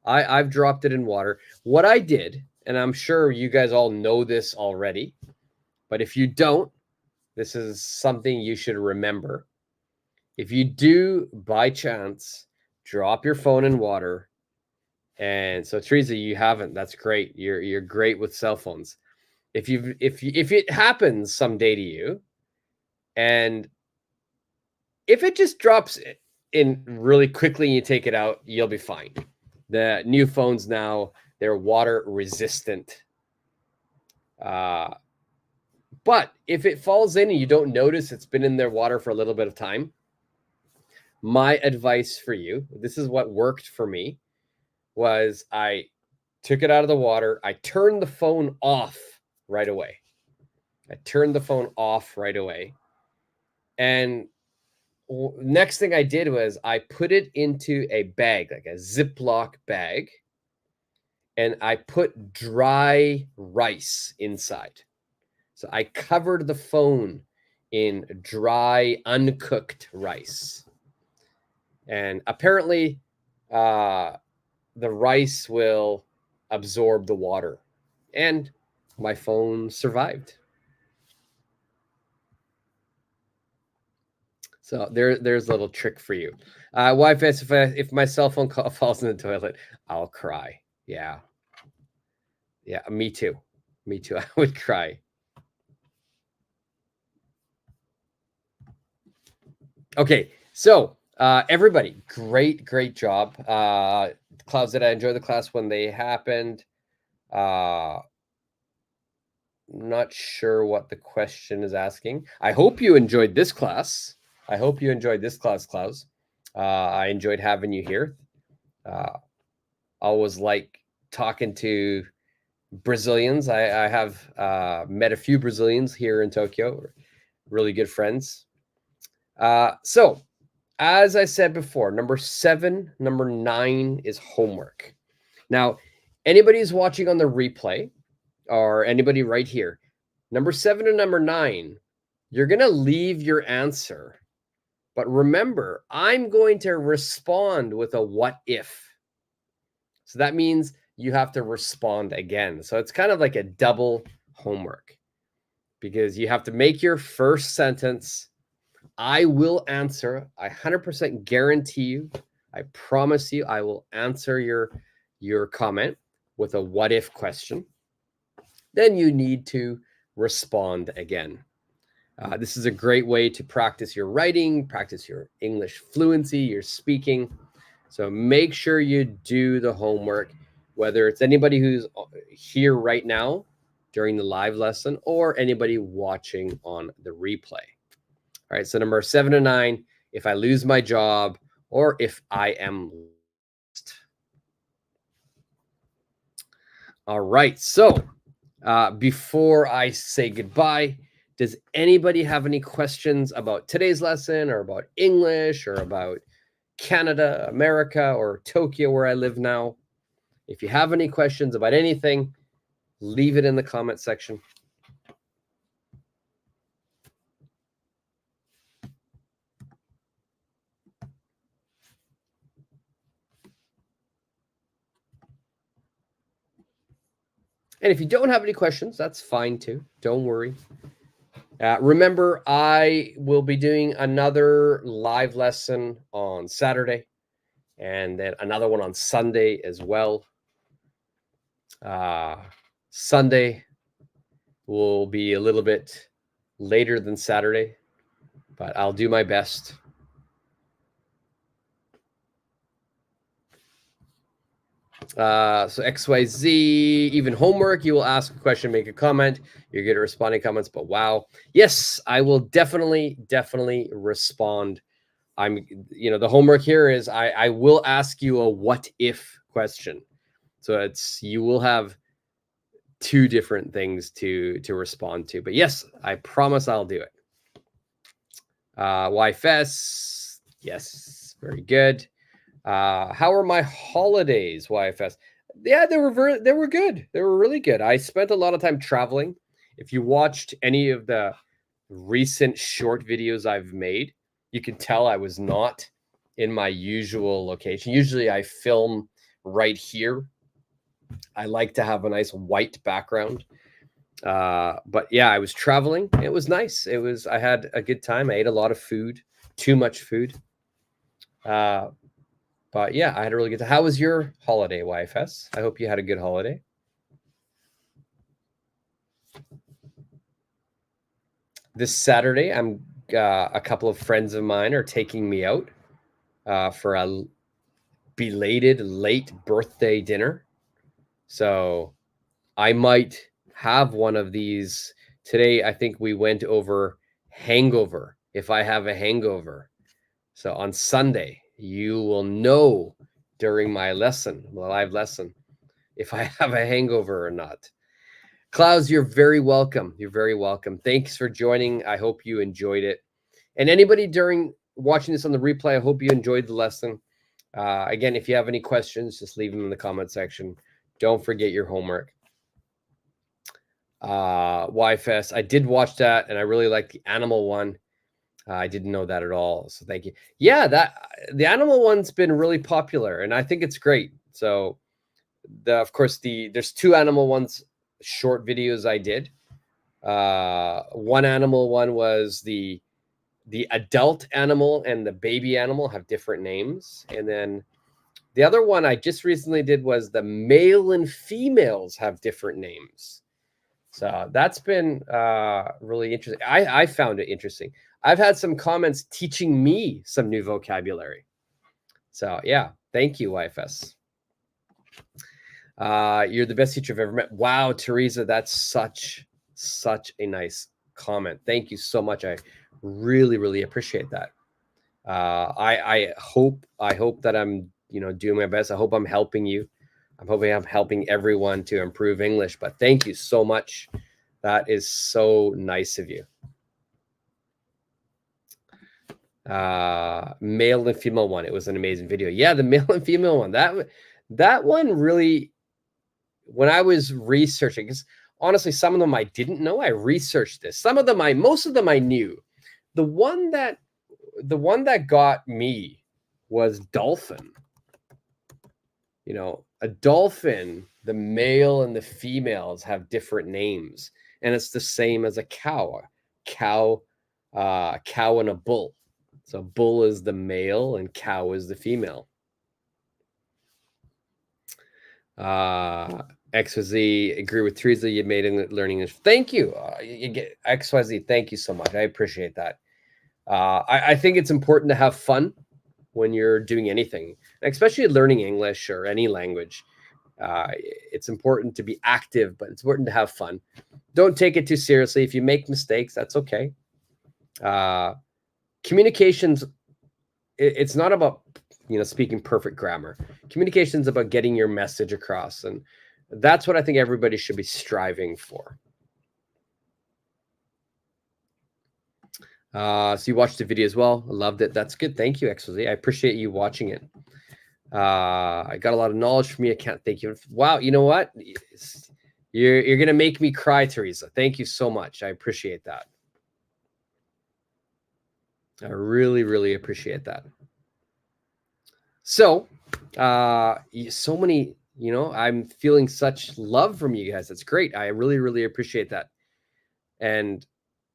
[SPEAKER 1] I've dropped it in water. What I did, and I'm sure you guys all know this already, but if you don't, this is something you should remember. If you do by chance drop your phone in water, and so Teresa, you haven't, that's great. You're great with cell phones. If it happens someday to you, and if it just drops in really quickly and you take it out, you'll be fine. The new phones now, they're water resistant. But if it falls in and you don't notice it's been in their water for a little bit of time, my advice for you, this is what worked for me, was I took it out of the water. I turned the phone off right away. And next thing I did was I put it into a bag, like a Ziploc bag, and I put dry rice inside. So I covered the phone in dry, uncooked rice. And apparently, the rice will absorb the water. And my phone survived. So there's a little trick for you. Wife asks, if my cell phone falls in the toilet, I'll cry. Yeah, me too. I would cry. Okay, so everybody, great job. Clouds, did I enjoy the class when they happened? Not sure what the question is asking. I hope you enjoyed this class. Klaus. I enjoyed having you here. Always like talking to Brazilians. I have met a few Brazilians here in Tokyo, really good friends. So, as I said before, number 7, number 9 is homework. Now, anybody who's watching on the replay, or anybody right here, number 7 and number 9, you're going to leave your answer. But remember, I'm going to respond with a what if. So that means you have to respond again. So it's kind of like a double homework, because you have to make your first sentence. I will answer. I 100% guarantee you. I promise you, I will answer your comment with a what if question. Then you need to respond again. This is a great way to practice your writing, practice your English fluency, your speaking. So make sure you do the homework, whether it's anybody who's here right now during the live lesson or anybody watching on the replay. All right, so number 7 and 9, if I lose my job or if I am lost. All right, so before I say goodbye, Does anybody have any questions about today's lesson or about English or about Canada, America, or Tokyo, where I live now? If you have any questions about anything, leave it in the comment section. And if you don't have any questions, that's fine too. Don't worry. Remember, I will be doing another live lesson on Saturday and then another one on Sunday as well. Sunday will be a little bit later than Saturday, but I'll do my best. So XYZ, even homework, you will ask a question, make a comment. You're good at responding comments, but wow. Yes, I will definitely respond. The homework here is I will ask you a what if question. So you will have two different things to respond to. But yes, I promise I'll do it. YFS, yes, very good. How are my holidays, YFS? Yeah, they were good. They were really good. I spent a lot of time traveling. If you watched any of the recent short videos I've made, you can tell I was not in my usual location. Usually I film right here. I like to have a nice white background. But yeah, I was traveling. It was nice. I had a good time. I ate a lot of food, too much food. But yeah, I had a really good time. How was your holiday, YFS? I hope you had a good holiday. This Saturday, a couple of friends of mine are taking me out for a belated late birthday dinner. So I might have one of these today. I think we went over hangover. If I have a hangover. So on Sunday, you will know during my live lesson, if I have a hangover or not. Klaus, you're very welcome. You're very welcome. Thanks for joining. I hope you enjoyed it. And anybody watching this on the replay, I hope you enjoyed the lesson. Again, if you have any questions, just leave them in the comment section. Don't forget your homework. YFest, I did watch that, and I really liked the animal one. I didn't know that at all, so thank you. Yeah, the animal one's been really popular, and I think it's great. So, of course, there's two animal ones, short videos I did. One animal one was the adult animal and the baby animal have different names, and then the other one I just recently did was the male and females have different names. So that's been really interesting. I found it interesting. I've had some comments teaching me some new vocabulary. So yeah, thank you, YFS. You're the best teacher I've ever met. Wow, Teresa, that's such a nice comment. Thank you so much. I really appreciate that. I hope that I'm doing my best. I hope I'm helping you. I'm hoping I'm helping everyone to improve English, but thank you so much. That is so nice of you. Male and female one. It was an amazing video. Yeah, the male and female one. That one really, when I was researching, because honestly, some of them I didn't know. I researched this. Most of them I knew. The one that got me was dolphin. A dolphin, the male and the females have different names, and it's the same as a cow. Cow and a bull. So bull is the male and cow is the female. XYZ, agree with Teresa. You made learning English. Thank you. XYZ, thank you so much. I appreciate that. I think it's important to have fun when you're doing anything, especially learning English or any language. It's important to be active, but it's important to have fun. Don't take it too seriously. If you make mistakes, that's okay. Communications, it's not about speaking perfect grammar. Communication's about getting your message across, and that's what I think everybody should be striving for. So you watched the video as well. I loved it. That's good. Thank you, XYZ. I appreciate you watching it. I got a lot of knowledge from you. I can't thank you. Wow, you know what? You're gonna make me cry, Teresa. Thank you so much. I appreciate that. I really, really appreciate that. So, so many, I'm feeling such love from you guys. That's great. I really, really appreciate that. And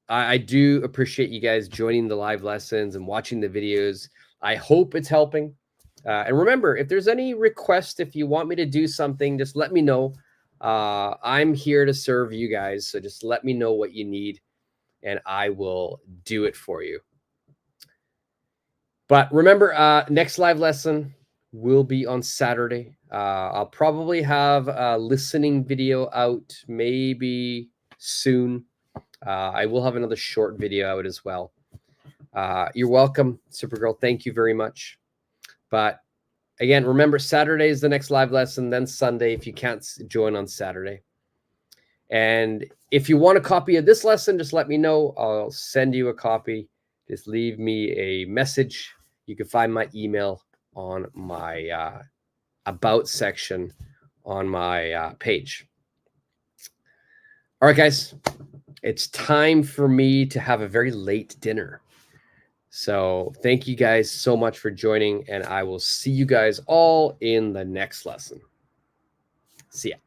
[SPEAKER 1] I do appreciate you guys joining the live lessons and watching the videos. I hope it's helping. And remember, if there's any request, if you want me to do something, just let me know. I'm here to serve you guys. So just let me know what you need and I will do it for you. But remember, next live lesson will be on Saturday. I'll probably have a listening video out maybe soon. I will have another short video out as well. You're welcome, Supergirl. Thank you very much. But again, remember, Saturday is the next live lesson, then Sunday if you can't join on Saturday. And if you want a copy of this lesson, just let me know. I'll send you a copy. Just leave me a message. You can find my email on my about section on my page. All right, guys, it's time for me to have a very late dinner. So thank you guys so much for joining, and I will see you guys all in the next lesson. See ya.